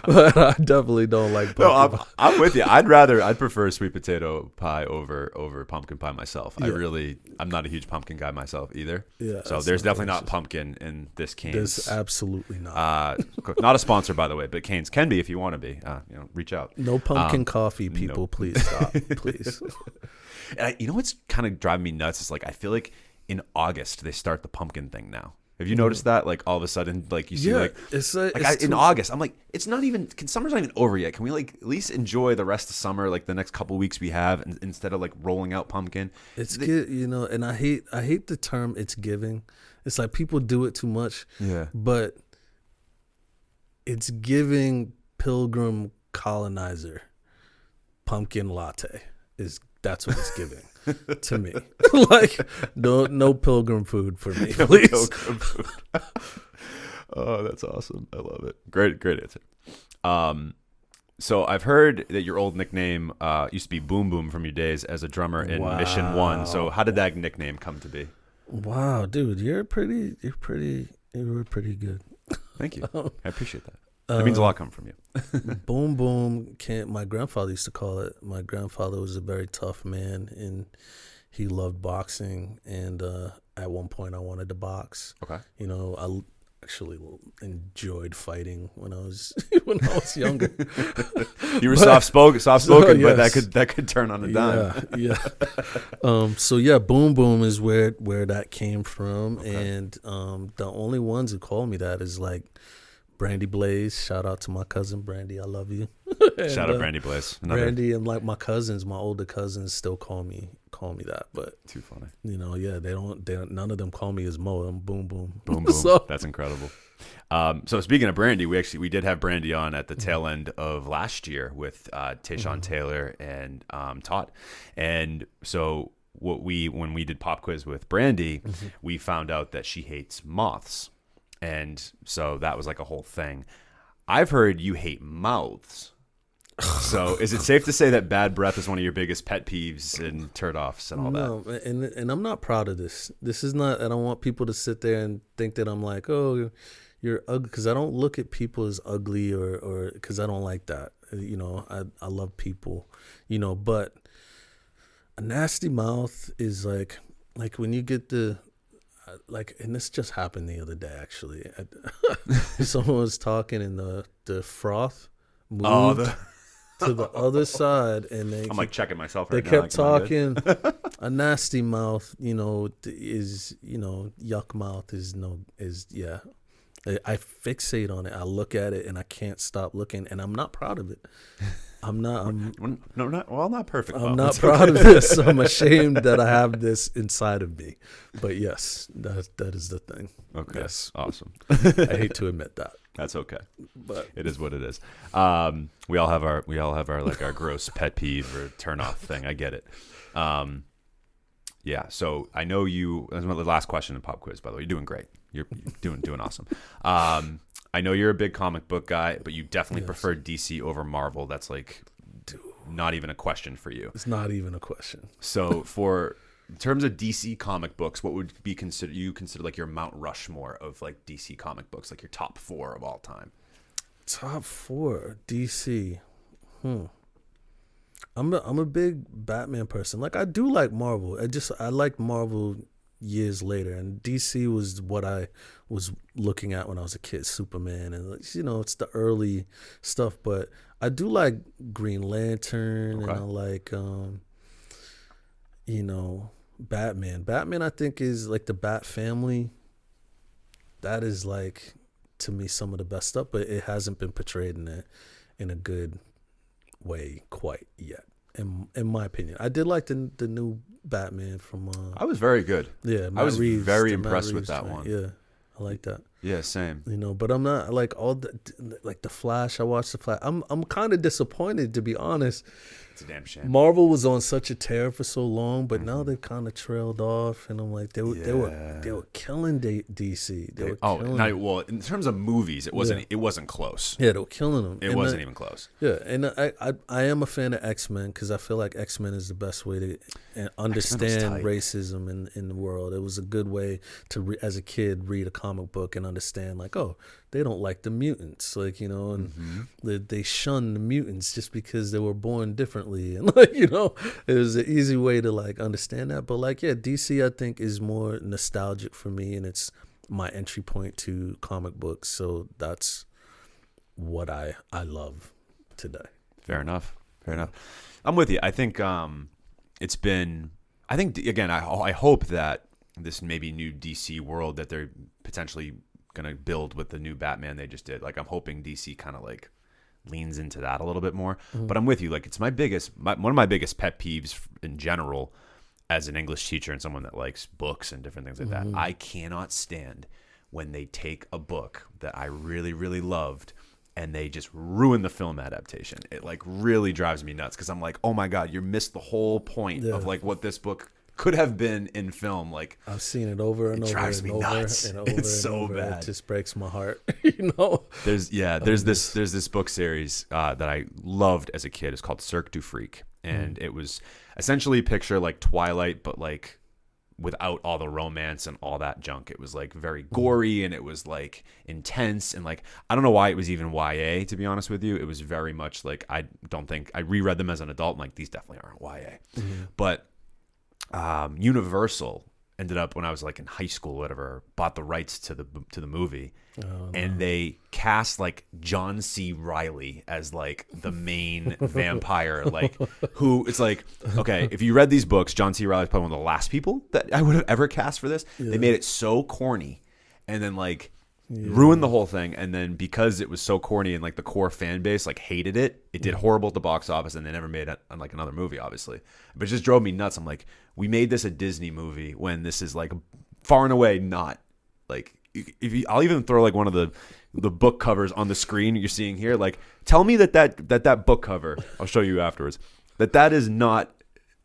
But I definitely don't like pumpkin pie. I'm with you. I'd prefer sweet potato pie over pumpkin pie myself. Yeah. I'm not a huge pumpkin guy myself either. Yeah. So there's definitely not pumpkin in this Cane's. There's absolutely not. Not a sponsor, by the way, but Cane's can be if you want to be. Reach out. No pumpkin coffee, people. No. Please stop. Please. And you know what's kind of driving me nuts is like I feel like in August they start the pumpkin thing now. Have you noticed that? Like all of a sudden, like you see, in August, I'm like, it's not even. Summer's not even over yet. Can we like at least enjoy the rest of summer, like the next couple weeks we have, instead of like rolling out pumpkin? It's good, and I hate the term "it's giving." It's like people do it too much. Yeah, but it's giving pilgrim colonizer pumpkin latte. That's what it's giving. To me, like no pilgrim food for me, please. No pilgrim food. Oh, that's awesome! I love it. Great answer. So I've heard that your old nickname used to be Boom Boom from your days as a drummer in Mission 1. So how did that nickname come to be? Wow, dude, you were pretty good. Thank you. I appreciate that. That means a lot coming from you. Boom Boom, my grandfather used to call it. My grandfather was a very tough man, and he loved boxing. And at one point, I wanted to box. Okay. I actually enjoyed fighing when I was younger. You were soft spoken, yes. But that could turn on a dime. Yeah. So yeah, Boom Boom is where that came from, okay. And the only ones who call me that is like Brandy Blaze. Shout out to my cousin Brandy. I love you. Shout out Brandy Blaze. Brandy and like my older cousins still call me that. But too funny. They don't. None of them call me as Moe. I'm Boom Boom. Boom Boom. So. That's incredible. So speaking of Brandy, we did have Brandy on at the tail end of last year with Tayshawn Taylor and Todd, and so when we did Pop Quiz with Brandy, we found out that she hates moths. And so that was like a whole thing. I've heard you hate mouths. So is it safe to say that bad breath is one of your biggest pet peeves and turn-offs and all that? No, and I'm not proud of this. This is not, I don't want people to sit there and think that I'm like, oh, you're ugly. Because I don't look at people as ugly or because I don't like that. I love people, but a nasty mouth is like when you get and this just happened the other day, actually. Someone was talking and the froth moved to the other side, and I'm like checking myself they right now. kept talking. A nasty mouth, is yuck mouth is yeah. I fixate on it. I look at it and I can't stop looking, and I'm not proud of it. I'm not. Not perfect. I'm not proud of this. I'm ashamed that I have this inside of me. But yes, that is the thing. Okay. Yes. Awesome. I hate to admit that. That's okay. But it is what it is. We all have our like our gross pet peeve or turn off thing. I get it. Yeah. So I know you. That's my last question in Pop Quiz. By the way, you're doing great. You're doing awesome. I know you're a big comic book guy, but you definitely prefer DC over Marvel. That's like not even a question for you. It's not even a question. So in terms of DC comic books, what would you consider like your Mount Rushmore of like DC comic books, like your top 4 of all time? Top 4 DC. I'm a big Batman person. Like I do like Marvel. I like Marvel years later, and DC was what I was looking at when I was a kid. Superman, and it's the early stuff. But I do like Green Lantern, and I like Batman, I think, is like the Bat family. That is like, to me, some of the best stuff, but it hasn't been portrayed in a good way quite yet. In my opinion, I did like the new Batman from. I was very good. Yeah, I was Reeves, very the Matt impressed with Reeves that joint. one. Yeah, I like that. Yeah, same. But I'm not like like the Flash. I watched the Flash. I'm kind of disappointed, to be honest. It's a damn shame. Marvel was on such a tear for so long, but now they've kind of trailed off, and I'm like, they were killing DC. They were killing them. Well, in terms of movies, it wasn't close. Yeah, they were killing them. It wasn't even close. Yeah, and I am a fan of X-Men because I feel like X-Men is the best way to understand racism in the world. It was a good way to, as a kid, read a comic book and understand, like, oh, they don't like the mutants, like, and they shun the mutants just because they were born differently, and like, it was an easy way to like understand that. But like, yeah, DC I think is more nostalgic for me, and it's my entry point to comic books, so that's what I love today. Fair enough. I'm with you. I think it's been. I think again. I hope that this maybe new DC world that they're potentially gonna build with the new Batman they just did. Like, I'm hoping DC kind of like leans into that a little bit more. But I'm with you. Like, it's one of my biggest pet peeves in general as an English teacher and someone that likes books and different things like that. I cannot stand when they take a book that I really, really loved and they just ruin the film adaptation. It like really drives me nuts because I'm like, oh my God, you missed the whole point of like what this book could have been in film. Like, I've seen it over and over. It drives me nuts. It's so bad. It just breaks my heart. There's this book series that I loved as a kid. It's called Cirque du Freak, and it was essentially picture like Twilight, but like without all the romance and all that junk. It was like very gory and it was like intense, and like I don't know why it was even YA, to be honest with you. It was very much like, I don't think I reread them as an adult. I'm like, these definitely aren't YA. But Universal ended up, when I was like in high school or whatever, bought the rights to the movie. And they cast like John C. Reilly as like the main vampire, like, who it's like, okay, if you read these books, John C. Reilly is probably one of the last people that I would have ever cast for this. They made it so corny and then like ruined the whole thing. And then because it was so corny and like the core fan base like hated it, it did horrible at the box office, and they never made it on like another movie, obviously. But it just drove me nuts. I'm like, we made this a Disney movie when this is like far and away not. Like, I'll even throw like one of the book covers on the screen you're seeing here. Like, tell me that book cover, I'll show you afterwards, that is not,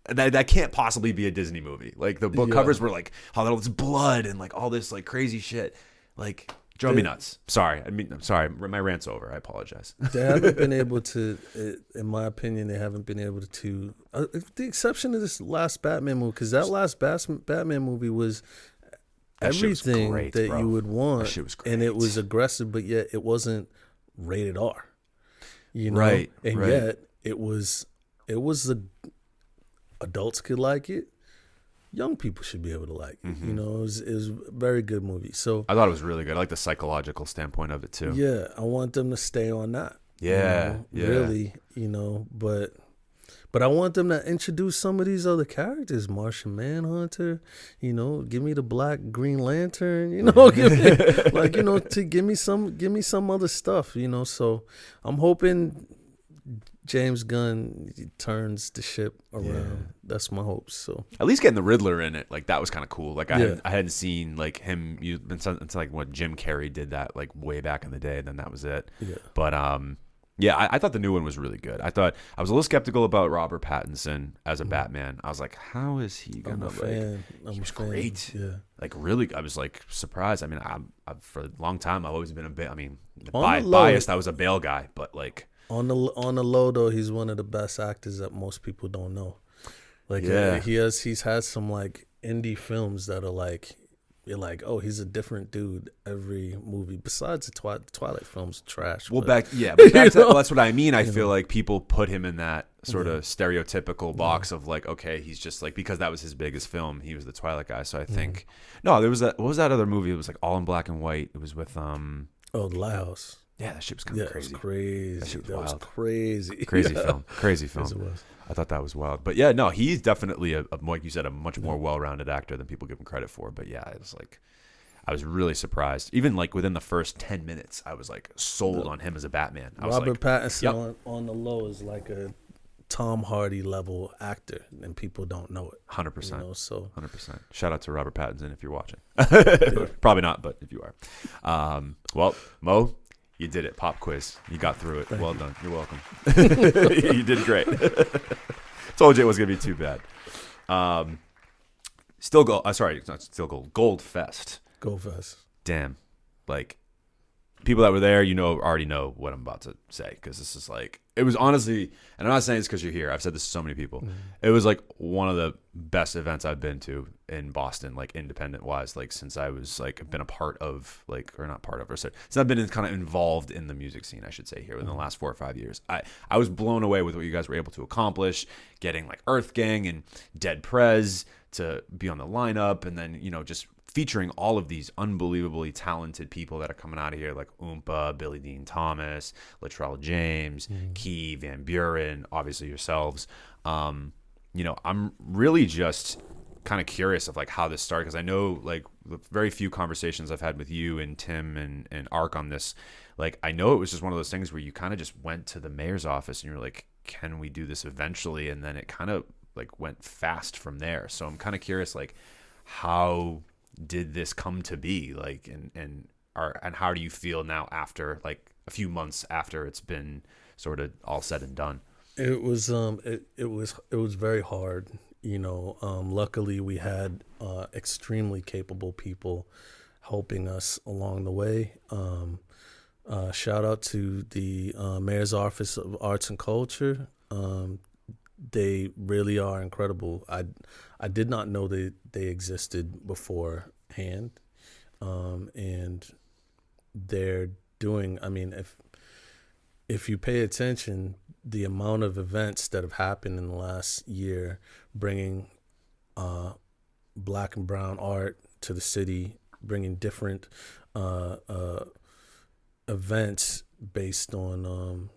that can't possibly be a Disney movie. Like, the book covers were like all this blood and like all this like crazy shit. Like, drove me nuts. I'm sorry. My rant's over. I apologize. They haven't been able to, in my opinion, the exception of this last Batman movie, because that last Batman movie was everything great, that you would want. That shit was great. And it was aggressive, but yet it wasn't rated R. Right. And yet it was the adults could like it. Young people should be able to like it. It was a very good movie. So I thought it was really good. I like the psychological standpoint of it too. Yeah, I want them to stay on that. Really, but I want them to introduce some of these other characters. Martian Manhunter, give me the Black Green Lantern, give me some other stuff, So I'm hoping James Gunn turns the ship around. Yeah. That's my hopes. So at least getting the Riddler in it, like, that was kind of cool. Like, I hadn't seen like him. It's like what Jim Carrey did that like way back in the day. Then that was it. Yeah. But I thought the new one was really good. I was a little skeptical about Robert Pattinson as a Batman. I was like, how is he gonna he was great. Yeah. Like, really, I was like surprised. I mean, I for a long time I've always been a bit. I mean, biased. I was a Bale guy, but like. On the low though, he's one of the best actors that most people don't know. Like, he's had some like indie films that are like, you're like, oh, he's a different dude every movie. Besides the Twilight films, trash. Well, back to, that's what I mean. I feel like people put him in that sort of stereotypical box of like, okay, he's just like, because that was his biggest film, he was the Twilight guy. So I think there was what was that other movie? It was like all in black and white. It was with The Lighthouse. Yeah, that shit was kind of crazy. It was crazy. That shit was wild. wild. Crazy. Crazy Yeah. film. Crazy film. Yes, it was. I thought that was wild. But yeah, no, he's definitely like you said, a much more well-rounded actor than people give him credit for. But yeah, it was like, I was really surprised. Even like within the first 10 minutes, I was like sold on him as a Batman. I was Robert like, Pattinson on the low is like a Tom Hardy level actor, and people don't know it. 100%. You know, so 100%. Shout out to Robert Pattinson if you're watching. Probably not, but if you are. Well, Mo, you did it. Pop quiz. You got through it. Well done. You're welcome. You did great. Told you it was going to be too bad. Still Gold. Sorry, it's not Still Gold. Gold Fest. Gold Fest. Damn. Like, people that were there, already know what I'm about to say, because this is like, it was honestly, and I'm not saying this because you're here, I've said this to so many people, it was like one of the best events I've been to in Boston, like independent wise, like since I was like been a part of, like, or not part of, or since I've been kind of involved in the music scene, I should say, here within the last 4 or 5 years. I was blown away with what you guys were able to accomplish, getting like Earth Gang and Dead Prez to be on the lineup, and then just featuring all of these unbelievably talented people that are coming out of here, like Oompa, Billy Dean Thomas, Latrell James, Key, Van Buren, obviously yourselves. I'm really just kind of curious of like how this started, because I know like the very few conversations I've had with you and Tim and Ark on this, like I know it was just one of those things where you kind of just went to the mayor's office and you were like, can we do this eventually? And then it kind of like went fast from there. So I'm kind of curious, like, how did this come to be, like, and how do you feel now after like a few months after it's been sort of all said and done? It was it was very hard. Luckily we had extremely capable people helping us along the way. Shout out to the Mayor's Office of Arts and Culture. They really are incredible. I did not know they existed beforehand, and they're doing. I mean, if you pay attention, the amount of events that have happened in the last year, bringing Black and brown art to the city, bringing different events based on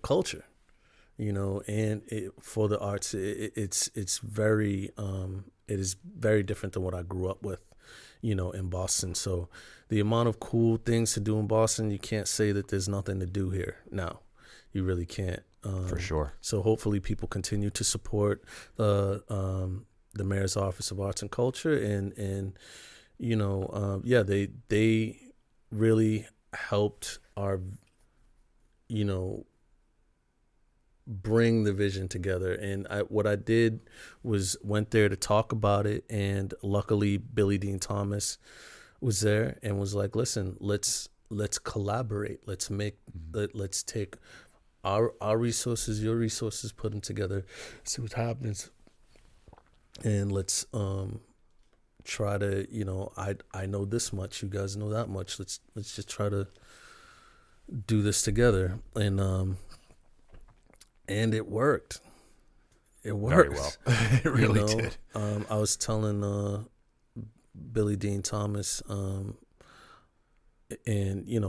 culture. And for the arts, it's very it is very different than what I grew up with, in Boston. So the amount of cool things to do in Boston, you can't say that there's nothing to do here. No, you really can't. For sure. So hopefully people continue to support the Mayor's Office of Arts and Culture, and they really helped our bring the vision together. And what I did was went there to talk about it, and luckily Billy Dean Thomas was there and was like, listen, let's collaborate, let's take our resources, your resources, put them together, see what happens, and let's try to, I know this much, you guys know that much, let's just try to do this together. And it worked. It worked. Very well. It really did. I was telling Billy Dean Thomas, and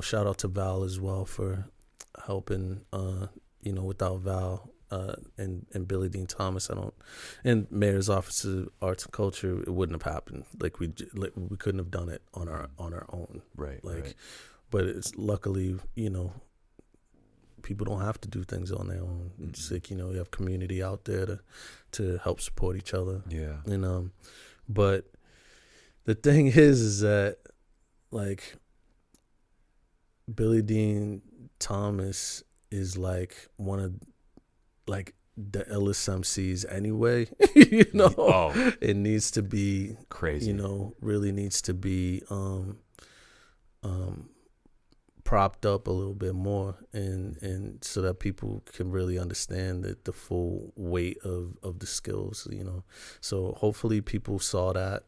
shout out to Val as well for helping. Without Val and Billy Dean Thomas, and Mayor's Office of Arts and Culture, it wouldn't have happened. Like we couldn't have done it on our own. Right. Right. But it's luckily, people don't have to do things on their own. It's like, you have community out there to help support each other. Yeah. But the thing is that, like, Billy Dean Thomas is like one of like the illest MCs anyway. It needs to be crazy. Really needs to be propped up a little bit more, and so that people can really understand the full weight of the skills, So hopefully people saw that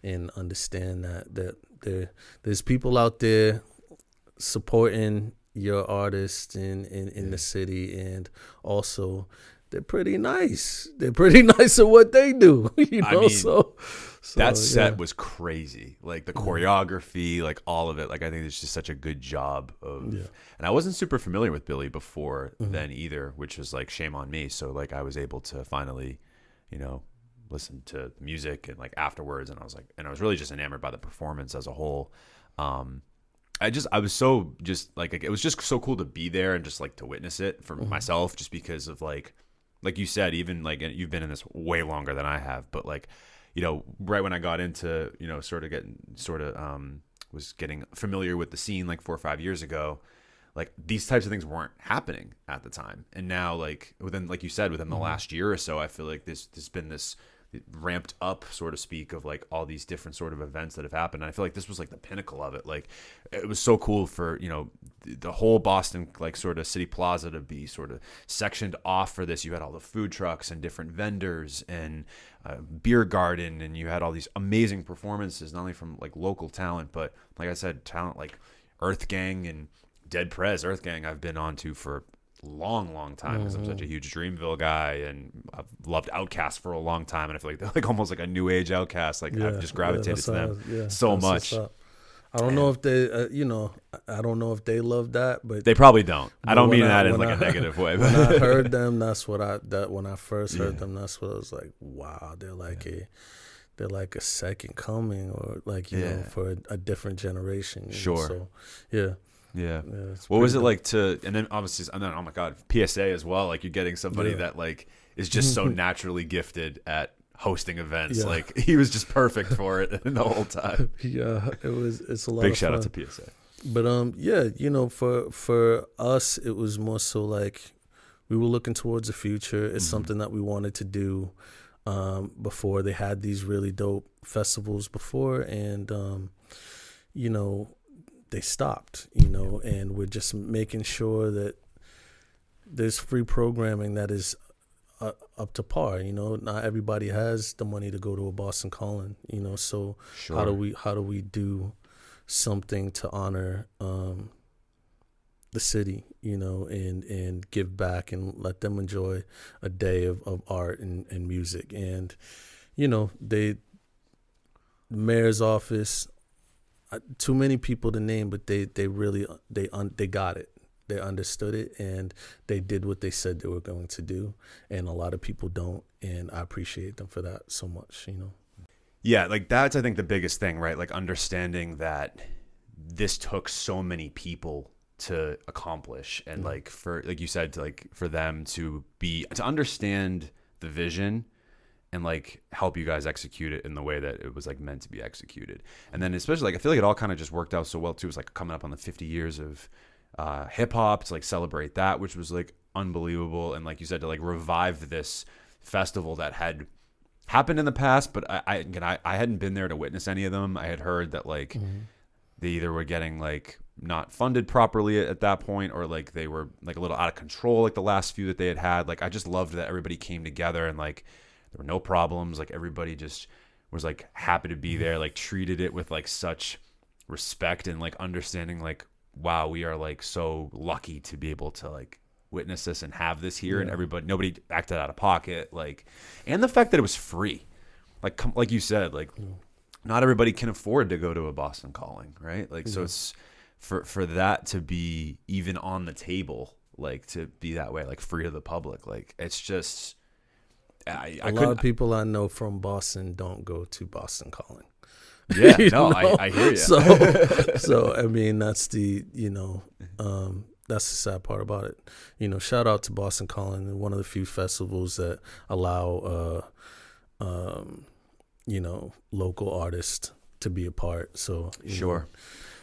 and understand that there's people out there supporting your artists in the city, and also they're pretty nice. They're pretty nice at what they do, So, that set was crazy. Like the choreography, like all of it. Like I think it's just such a good job of. And I wasn't super familiar with Billy before then either, which was like shame on me. So like I was able to finally, listen to music and like afterwards, and I was really just enamored by the performance as a whole. I was so just like it was just so cool to be there and just like to witness it for myself, just because of like you said, even like you've been in this way longer than I have, but like, right when I got into, was getting familiar with the scene like 4 or 5 years ago, like these types of things weren't happening at the time. And now like within the last year or so, I feel like there's been this ramped up, so to speak, of like all these different sort of events that have happened. And I feel like this was like the pinnacle of it. Like it was so cool for, the whole Boston, like sort of City Plaza to be sort of sectioned off for this. You had all the food trucks and different vendors and beer garden, and you had all these amazing performances, not only from like local talent, but like I said, talent like Earth Gang and Dead Prez. Earth Gang I've been on to for long time because I'm such a huge Dreamville guy, and I've loved Outkast for a long time, and I feel like they're like almost like a new age Outkast. Like I've just gravitated to them so much. I don't know if they, I don't know if they love that, but they probably don't. I don't mean that in like a negative way. When I heard them, when I first heard them, that's what I was like, wow, they're like a second coming, or like for a different generation. Sure. So, yeah. Yeah. What was it like to, and then obviously, and then, oh my God, PSA as well. Like you're getting somebody that like is just so naturally gifted at hosting events. Yeah. Like he was just perfect for it the whole time. Yeah, it's a lot Big of shout fun. out to PSA. But for us, it was more so like we were looking towards the future. It's something that we wanted to do before. They had these really dope festivals before, and they stopped, and we're just making sure that there's free programming that is up to par. Not everybody has the money to go to a Boston Calling, so sure. how do we do something to honor the city, and give back and let them enjoy a day of art and music. And the mayor's office, too many people to name, but they really got it. They understood it, and they did what they said they were going to do. And a lot of people don't, and I appreciate them for that so much. Yeah, like that's I think the biggest thing, right? Like understanding that this took so many people to accomplish, and like for like you said, for them to understand the vision and like help you guys execute it in the way that it was like meant to be executed. And then especially like I feel like it all kind of just worked out so well too. It was like coming up on the 50 years of hip hop to like celebrate that, which was like unbelievable. And like you said, to like revive this festival that had happened in the past, but I hadn't been there to witness any of them. I had heard that like they either were getting like not funded properly at that point, or like they were like a little out of control, like the last few that they had. Like I just loved that everybody came together and like there were no problems. Like everybody just was like happy to be there, like treated it with like such respect and like understanding like, wow, we are like so lucky to be able to like witness this and have this here. And nobody acted out of pocket. Like, and the fact that it was free, like you said, like not everybody can afford to go to a Boston Calling, right? Like, so it's for that to be even on the table, like to be that way, like free to the public. Like it's just, a lot of people I know from Boston don't go to Boston Calling. Yeah, no, I hear you. So I mean, that's the that's the sad part about it. Shout out to Boston Calling, one of the few festivals that allow local artists to be a part. So sure.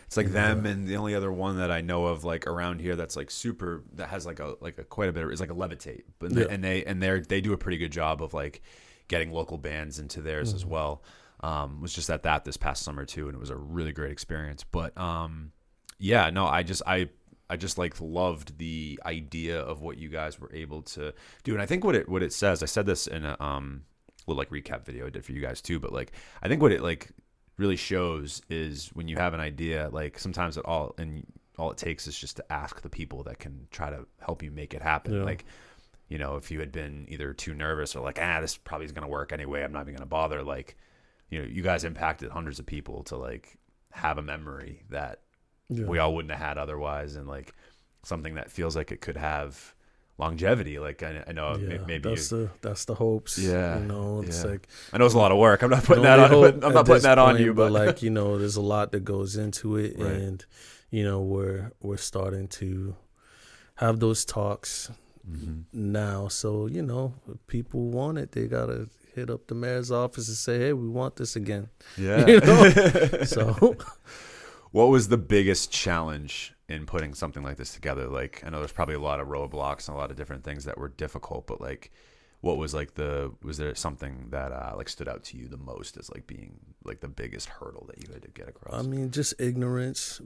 It's like them, and the only other one that I know of like around here that's like super, that has like a quite a bit of, is like a Levitate, but they do a pretty good job of like getting local bands into theirs as well. Was just at that this past summer too, and it was a really great experience. But I just like loved the idea of what you guys were able to do. And I think what it says, I said this in a little like recap video I did for you guys too, but like I think what it like really shows is when you have an idea, like sometimes all it takes is just to ask the people that can try to help you make it happen. Yeah. Like, if you had been either too nervous or like, this probably is going to work anyway, I'm not even going to bother. Like you guys impacted hundreds of people to like have a memory that Yeah. we all wouldn't have had otherwise, and like something that feels like it could have longevity. Like I know maybe that's the hopes. Yeah, it's like, I know it's a lot of work. I'm not putting that on. I'm not putting that on you, but like there's a lot that goes into it, Right. and we're starting to have those talks now. So if people want it, they gotta hit up the mayor's office and say, hey, we want this again. Yeah. So what was the biggest challenge in putting something like this together? Like, I know there's probably a lot of roadblocks and a lot of different things that were difficult, but like, what was like was there something that like stood out to you the most as like being like the biggest hurdle that you had to get across? I mean, just ignorance.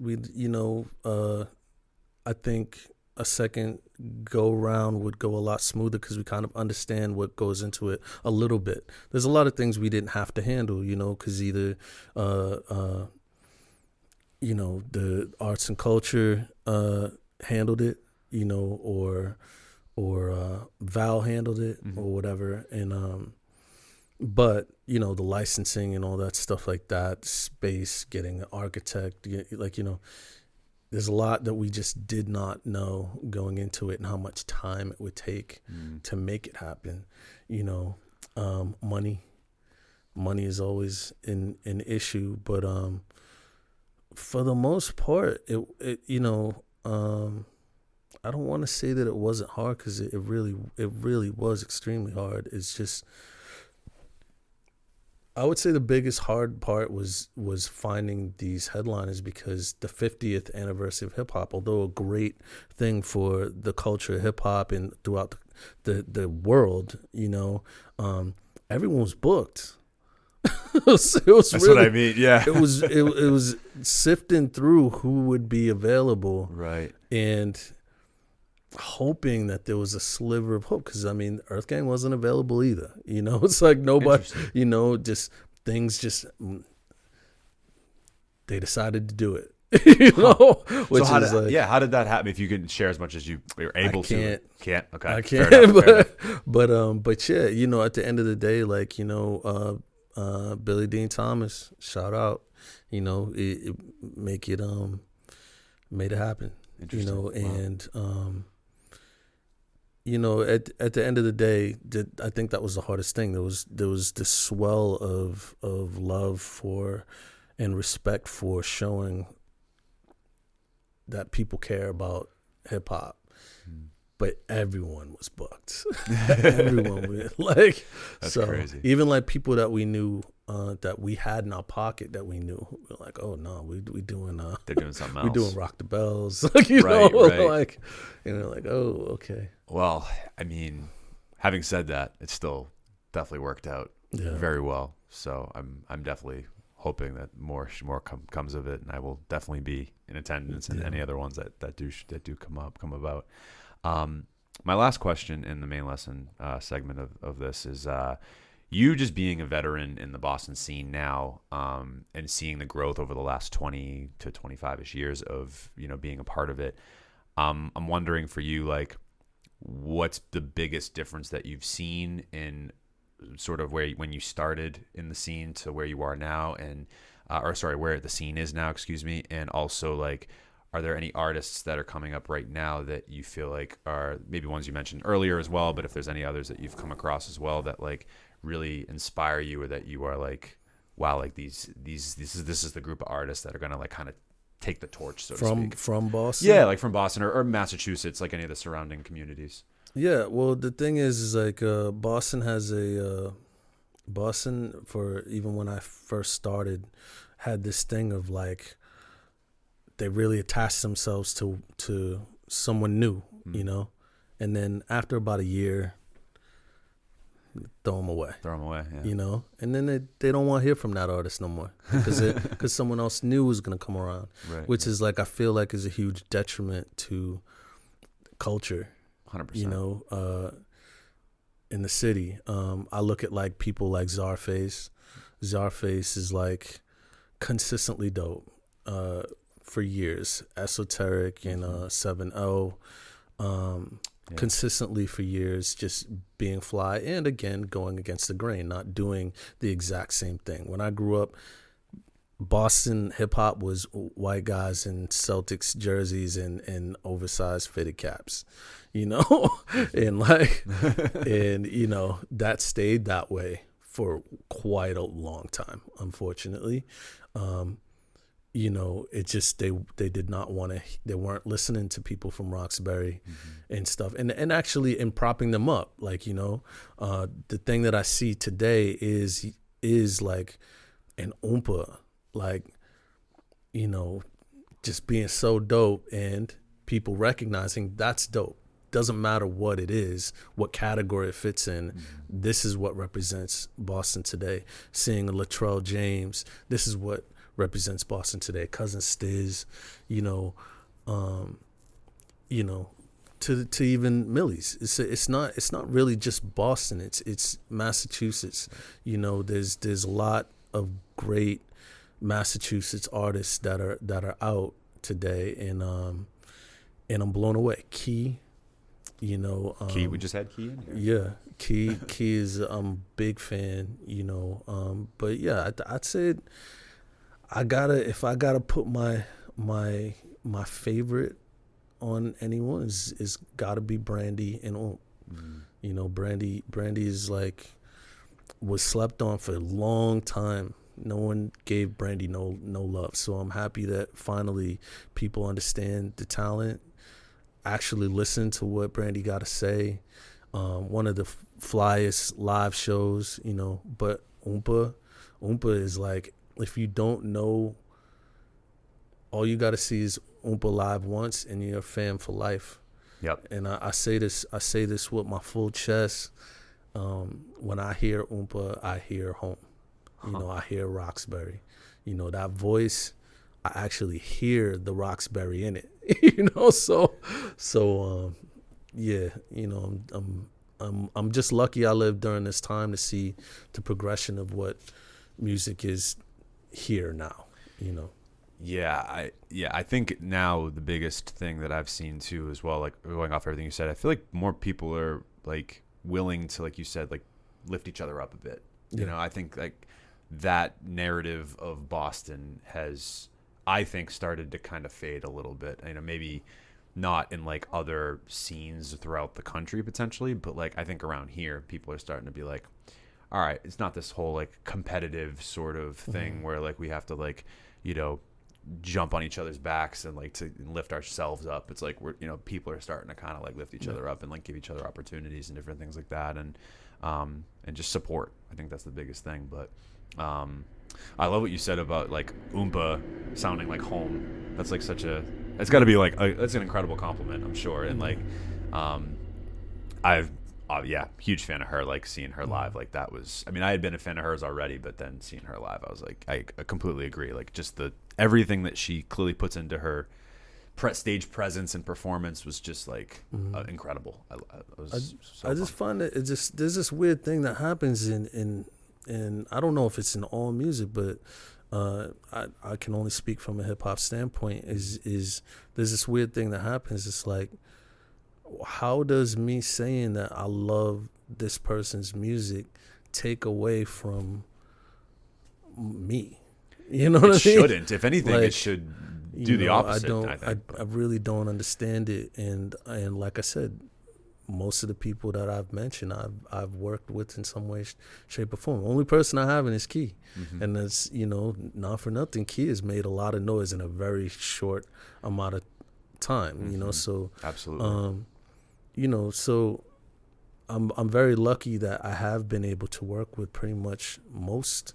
I think a second go round would go a lot smoother because we kind of understand what goes into it a little bit. There's a lot of things we didn't have to handle, because either the arts and culture handled it, or Val handled it or whatever. And but the licensing and all that stuff like that, space, getting an architect, there's a lot that we just did not know going into it, and how much time it would take to make it happen. Money is always an issue, but for the most part, I don't want to say that it wasn't hard, because it really was extremely hard. It's just, I would say the biggest hard part was finding these headliners, because the 50th anniversary of hip hop, although a great thing for the culture of hip hop and throughout the world, everyone was booked. it was That's really, what I mean. Yeah. it was sifting through who would be available, Right. and hoping that there was a sliver of hope, because Earth Gang wasn't available either. It's like nobody, just things they decided to do it. Which So how did that happen? If you can share as much as you were able to. Can't. Okay. I Fair can't. enough. But yeah, at the end of the day, like Billy Dean Thomas, shout out. It made it happen. Interesting. And at the end of the day, I think that was the hardest thing. There was this swell of love for and respect for showing that people care about hip hop. But everyone was booked. Everyone was like, that's so crazy. even like people that we knew, that we had in our pocket, that we knew, we were like, oh no, we doing they're doing something else. we doing Rock the Bells, Right. like, like, oh, okay. Well, having said that, it still definitely worked out very well. So I'm definitely hoping that more comes of it, and I will definitely be in attendance and any other ones that do come about. My last question in the main lesson segment of this is you just being a veteran in the Boston scene now, and seeing the growth over the last 20 to 25-ish years of being a part of it. I'm wondering for you, like, what's the biggest difference that you've seen in sort of when you started in the scene to where you are now, and where the scene is now, excuse me, and also like, are there any artists that are coming up right now that you feel like are maybe ones you mentioned earlier as well, but if there's any others that you've come across as well that like really inspire you, or that you are like, wow, like this is the group of artists that are gonna like kind of take the torch, so to speak. From Boston? Yeah, like from Boston or Massachusetts, like any of the surrounding communities. Yeah, well, the thing is like Boston has Boston, for even when I first started, had this thing of like, they really attached themselves to someone new, and then after about a year, throw them away. Yeah. And then they don't want to hear from that artist no more, because someone else new is going to come around, right, which is like, I feel like is a huge detriment to culture. 100%. In the city. I look at like people like Czarface. Czarface is like consistently dope for years. Esoteric and 7-0. consistently for years, just being fly, and again going against the grain, not doing the exact same thing. When I grew up, Boston hip hop was white guys in Celtics jerseys and oversized fitted caps, and that stayed that way for quite a long time, unfortunately. It just they did not want to. They weren't listening to people from Roxbury and stuff, and actually in propping them up. The thing that I see today is like an oompa, just being so dope, and people recognizing that's dope. Doesn't matter what it is, what category it fits in. This is what represents Boston today. Seeing a Latrell James, this is what represents Boston today. Cousin Stiz, to even Millie's. It's not really just Boston. It's Massachusetts. There's a lot of great Massachusetts artists that are out today, and I'm blown away. Key. Key, we just had Key in here. Yeah, Key is I'm a big fan, but yeah, I'd say if I gotta put my favorite on anyone is gotta be Brandy and Brandy is was slept on for a long time. No one gave Brandy no love, so I'm happy that finally people understand the talent, actually listen to what Brandy got to say. One of the flyest live shows, but Oompa is if you don't know, all you got to see is Oompa live once and you're a fan for life. Yep. And I say this with my full chest. When I hear Oompa, I hear home. I hear Roxbury. That voice, I actually hear the Roxbury in it. I'm just lucky I lived during this time to see the progression of what music is here now. I think now the biggest thing that I've seen too as well, going off everything you said, I feel like more people are willing to, like you said, lift each other up a bit. I think that narrative of Boston has, I think, started to kind of fade a little bit. Maybe not in other scenes throughout the country potentially, but I think around here people are starting to be all right, it's not this whole competitive sort of thing where we have to jump on each other's backs and to lift ourselves up. It's we're people are starting to kind of lift each other up and give each other opportunities and different things like that, and just support. I think that's the biggest thing. But I love what you said about Oompa sounding like home. That's such a, it's got to be that's an incredible compliment, I'm sure. And huge fan of her. Seeing her live, that was, I had been a fan of hers already, but then seeing her live, I was I completely agree. Just everything that she clearly puts into her stage presence and performance was just incredible. I just find that there's this weird thing that happens in I don't know if it's in all music, but I can only speak from a hip hop standpoint. Is there's this weird thing that happens? It's how does me saying that I love this person's music take away from me? You know what I mean? It shouldn't. If anything, it should do the opposite. I really don't understand it, and like I said, most of the people that I've mentioned, I've worked with in some way, shape, or form. The only person I haven't is Key, and that's not for nothing. Key has made a lot of noise in a very short amount of time. So absolutely. So I'm very lucky that I have been able to work with pretty much most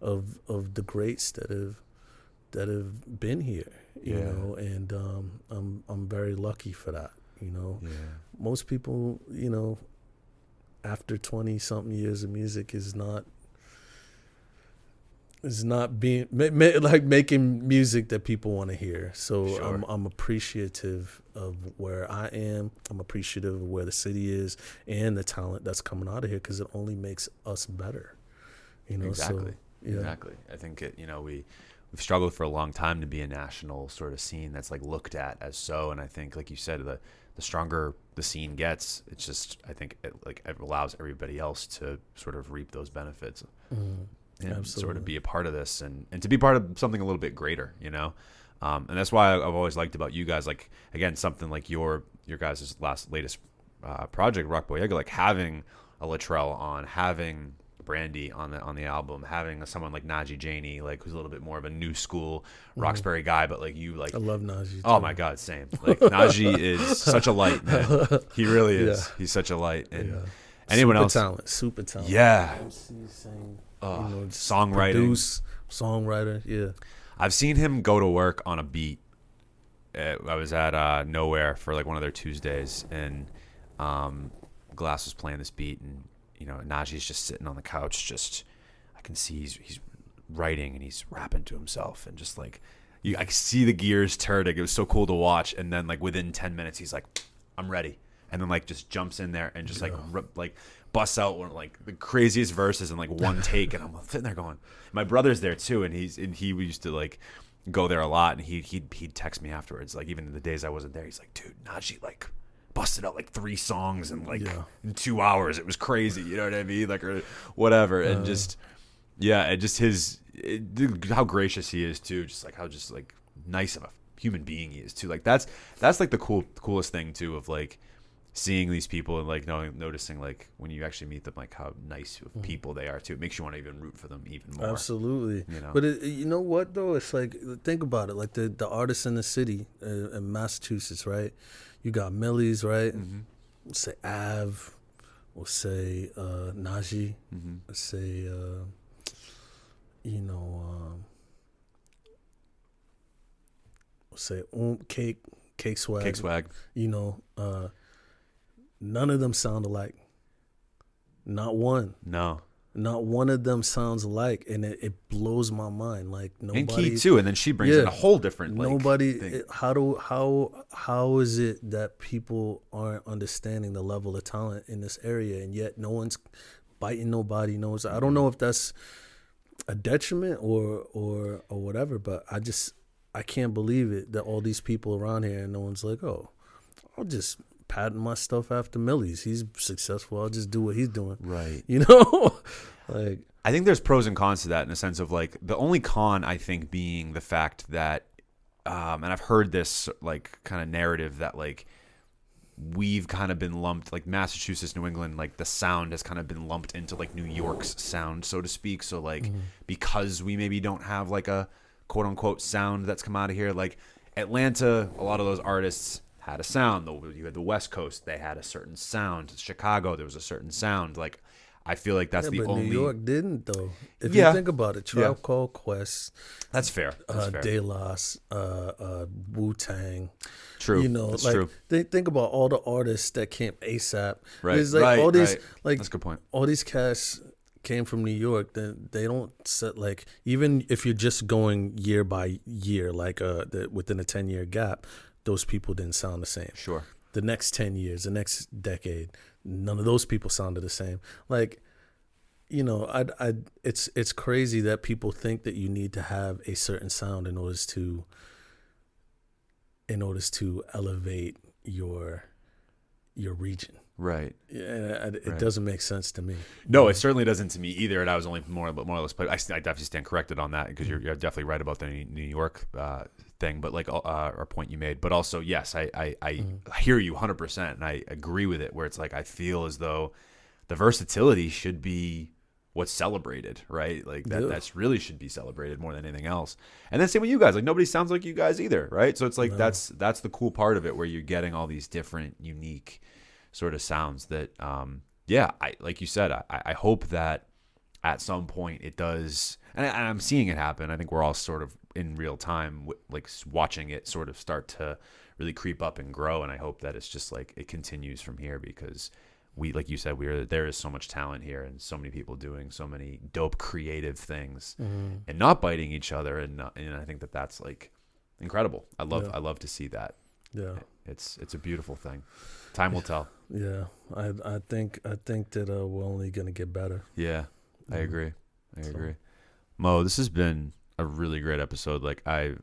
of the greats that have been here. You know, and I'm very lucky for that. Most people, after 20 something years of music is not being making music that people want to hear. So sure. I'm appreciative of where I am. I'm appreciative of where the city is and the talent that's coming out of here, because it only makes us better. Exactly. So, yeah. Exactly. I think we've struggled for a long time to be a national sort of scene that's looked at as so. And I think, like you said, the stronger the scene gets. It's just, I think it allows everybody else to sort of reap those benefits and Absolutely. sort of be a part of this and to be part of something a little bit greater, you know? And that's why I've always liked about you guys, like, again, something like your guys' latest project, Rock Boyega, like having a Latrell on, having Brandy on the album, having someone like Najee Janey, like who's a little bit more of a new school Roxbury guy, but like you, like I love Najee. Oh my God, same. Like Najee is such a light, man. He really is. Yeah. He's such a light. And anyone Super talent. Yeah. MC, sing, songwriting, produce, songwriter. Yeah. I've seen him go to work on a beat. I was at Nowhere for like one of their Tuesdays, and Glass was playing this beat, and you know, Najee's just sitting on the couch. Just, I can see he's writing and he's rapping to himself, and just like, I see the gears turning. It was so cool to watch. And then like within 10 minutes, he's like, "I'm ready," and then like just jumps in there and just like busts out one like the craziest verses in like one take. And I'm sitting there going, my brother's there too, and he used to like go there a lot, and he'd text me afterwards, like even in the days I wasn't there. He's like, "Dude, Najee like busted out like 3 songs in like in 2 hours. It was crazy," you know what I mean? Like, or whatever. And just how gracious he is too. Just like how just like nice of a human being he is too. Like that's like the coolest thing too, of like seeing these people and like noticing like when you actually meet them, like how nice of people they are too. It makes you want to even root for them even more. Absolutely. You know? But you know what though? It's like, think about it. Like the artists in the city in Massachusetts, right? You got Millie's, right? Mm-hmm. We'll say Av. We'll say Najee. Mm-hmm. Let's say, we'll say Cake Swag. Cake Swag. You know, none of them sound alike. Not one. No. Not one of them sounds alike, and it blows my mind. Like nobody. And Key too, and then she brings in a whole different like, thing. How is it that people aren't understanding the level of talent in this area, and yet no one's biting nobody? Knows. I don't know if that's a detriment or whatever, but I can't believe it that all these people around here and no one's like, oh, I'll just patent my stuff after Millie's. He's successful. I'll just do what he's doing. Right. You know? Like, I think there's pros and cons to that, in the sense of like the only con I think being the fact that and I've heard this like kind of narrative that like we've kind of been lumped, like Massachusetts, New England, like the sound has kind of been lumped into like New York's sound, so to speak. So like because we maybe don't have like a quote unquote sound that's come out of here, like Atlanta, a lot of those artists had a sound. You had the West Coast, they had a certain sound. Chicago, there was a certain sound. Like I feel like that's the but only. New York didn't though. If you think about it, Tribe Called Quest. That's fair. That's fair. De Las, Wu-Tang. True. You know, that's like true. Think about all the artists that came ASAP. Right. There's like all these like that's a good point. All these cats came from New York. Then they don't set like, even if you're just going year by year, like within a 10-year gap, those people didn't sound the same. Sure. The next 10 years, the next decade, none of those people sounded the same. Like, you know, it's crazy that people think that you need to have a certain sound in order to elevate your region. Right. Yeah, it doesn't make sense to me. No, it certainly doesn't to me either. And I was only more or less. But I definitely stand corrected on that, because you're definitely right about the New York thing. But like our point you made. But also, yes, I hear you 100%, and I agree with it. Where it's like I feel as though the versatility should be what's celebrated, right? Like that's really should be celebrated more than anything else. And then same with you guys. Like nobody sounds like you guys either, right? So it's like that's the cool part of it, where you're getting all these different, unique sort of sounds that, I like you said, I hope that at some point it does, and I'm seeing it happen. I think we're all sort of in real time, like watching it sort of start to really creep up and grow. And I hope that it's just like it continues from here, because like you said, there is so much talent here, and so many people doing so many dope creative things and not biting each other. And I think that's like incredible. I love to see that. Yeah. It's a beautiful thing. Time will tell. Yeah. I think that we're only going to get better. Yeah. I agree. Mo, this has been a really great episode. Like I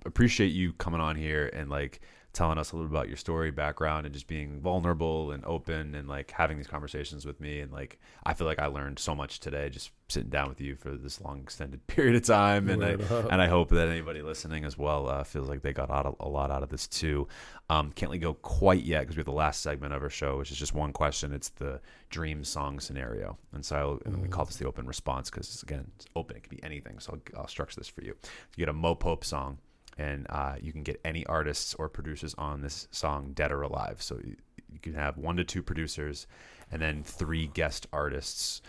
appreciate you coming on here and like telling us a little about your story, background, and just being vulnerable and open and like having these conversations with me. And like, I feel like I learned so much today just sitting down with you for this long extended period of time. And I hope that anybody listening as well feels like they got a lot out of this too. Can't let go quite yet because we have the last segment of our show, which is just one question. It's the dream song scenario. And so we call this the open response because, again, it's open. It could be anything. So I'll structure this for you. You get a Moe Pope song, and you can get any artists or producers on this song, dead or alive. So you can have 1 to 2 producers and then 3 guest artists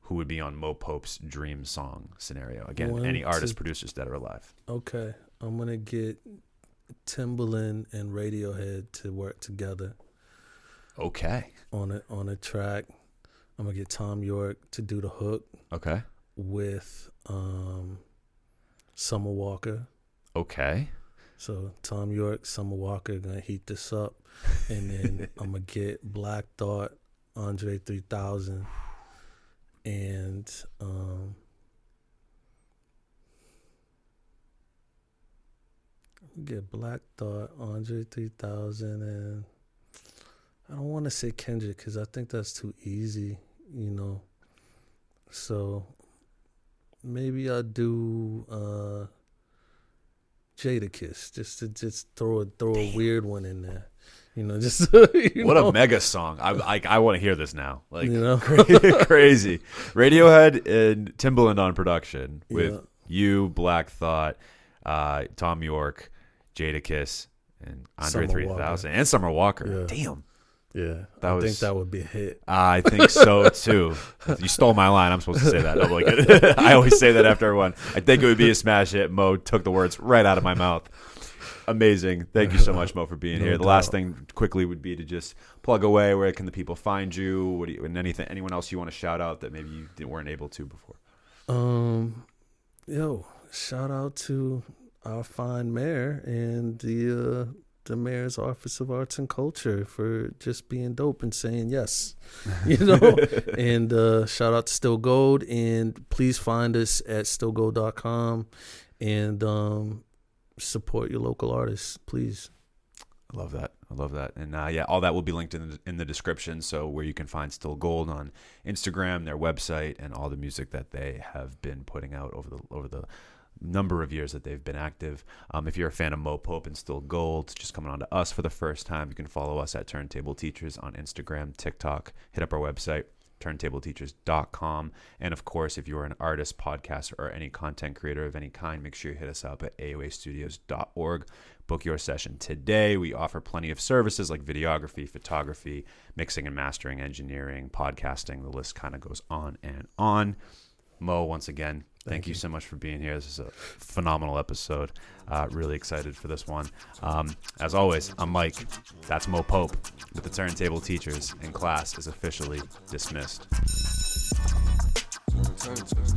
who would be on Moe Pope's dream song scenario. Again, any artists, producers, dead or alive. Okay. I'm going to get Timbaland and Radiohead to work together. Okay. On a track. I'm going to get Tom York to do the hook. Okay. With Summer Walker. Okay. So Tom York, Summer Walker gonna heat this up, and then I'm gonna get Black Thought, Andre 3000, and get Black Thought, Andre 3000, and I don't want to say Kendrick because I think that's too easy, you know. So maybe I'll do Jadakiss, just throw a weird one in there, you know. Just what a mega song! I want to hear this now, like, you know, crazy. Radiohead and Timbaland on production with you, Black Thought, Tom York, Jadakiss, and Andre 3000 and Summer Walker. Yeah. Damn. Yeah, I think that would be a hit. I think so too. You stole my line. I'm supposed to say that. I'm like, I always say that after everyone. I think it would be a smash hit. Moe took the words right out of my mouth. Amazing. Thank you so much, Moe, for being here. The last thing quickly would be to just plug away. Where can the people find you? What do you, and anyone else you want to shout out that maybe you weren't able to before? Shout out to our fine mayor and the mayor's Office of Arts and Culture for just being dope and saying yes, you know. And shout out to Still Gold, and please find us at stillgold.com and support your local artists, please. I love that. And all that will be linked in the description. So where you can find Still Gold on Instagram, their website, and all the music that they have been putting out over the number of years that they've been active. If you're a fan of Moe Pope and Still Gold, just coming on to us for the first time, you can follow us at Turntable Teachers on Instagram, TikTok. Hit up our website, turntableteachers.com. And of course, if you're an artist, podcaster, or any content creator of any kind, make sure you hit us up at aoastudios.org. Book your session today. We offer plenty of services like videography, photography, mixing and mastering, engineering, podcasting. The list kind of goes on and on. Moe, once again, thank you so much for being here. This is a phenomenal episode. Really excited for this one. As always, I'm Mike. That's Moe Pope with the Turntable Teachers, and class is officially dismissed. Turntable.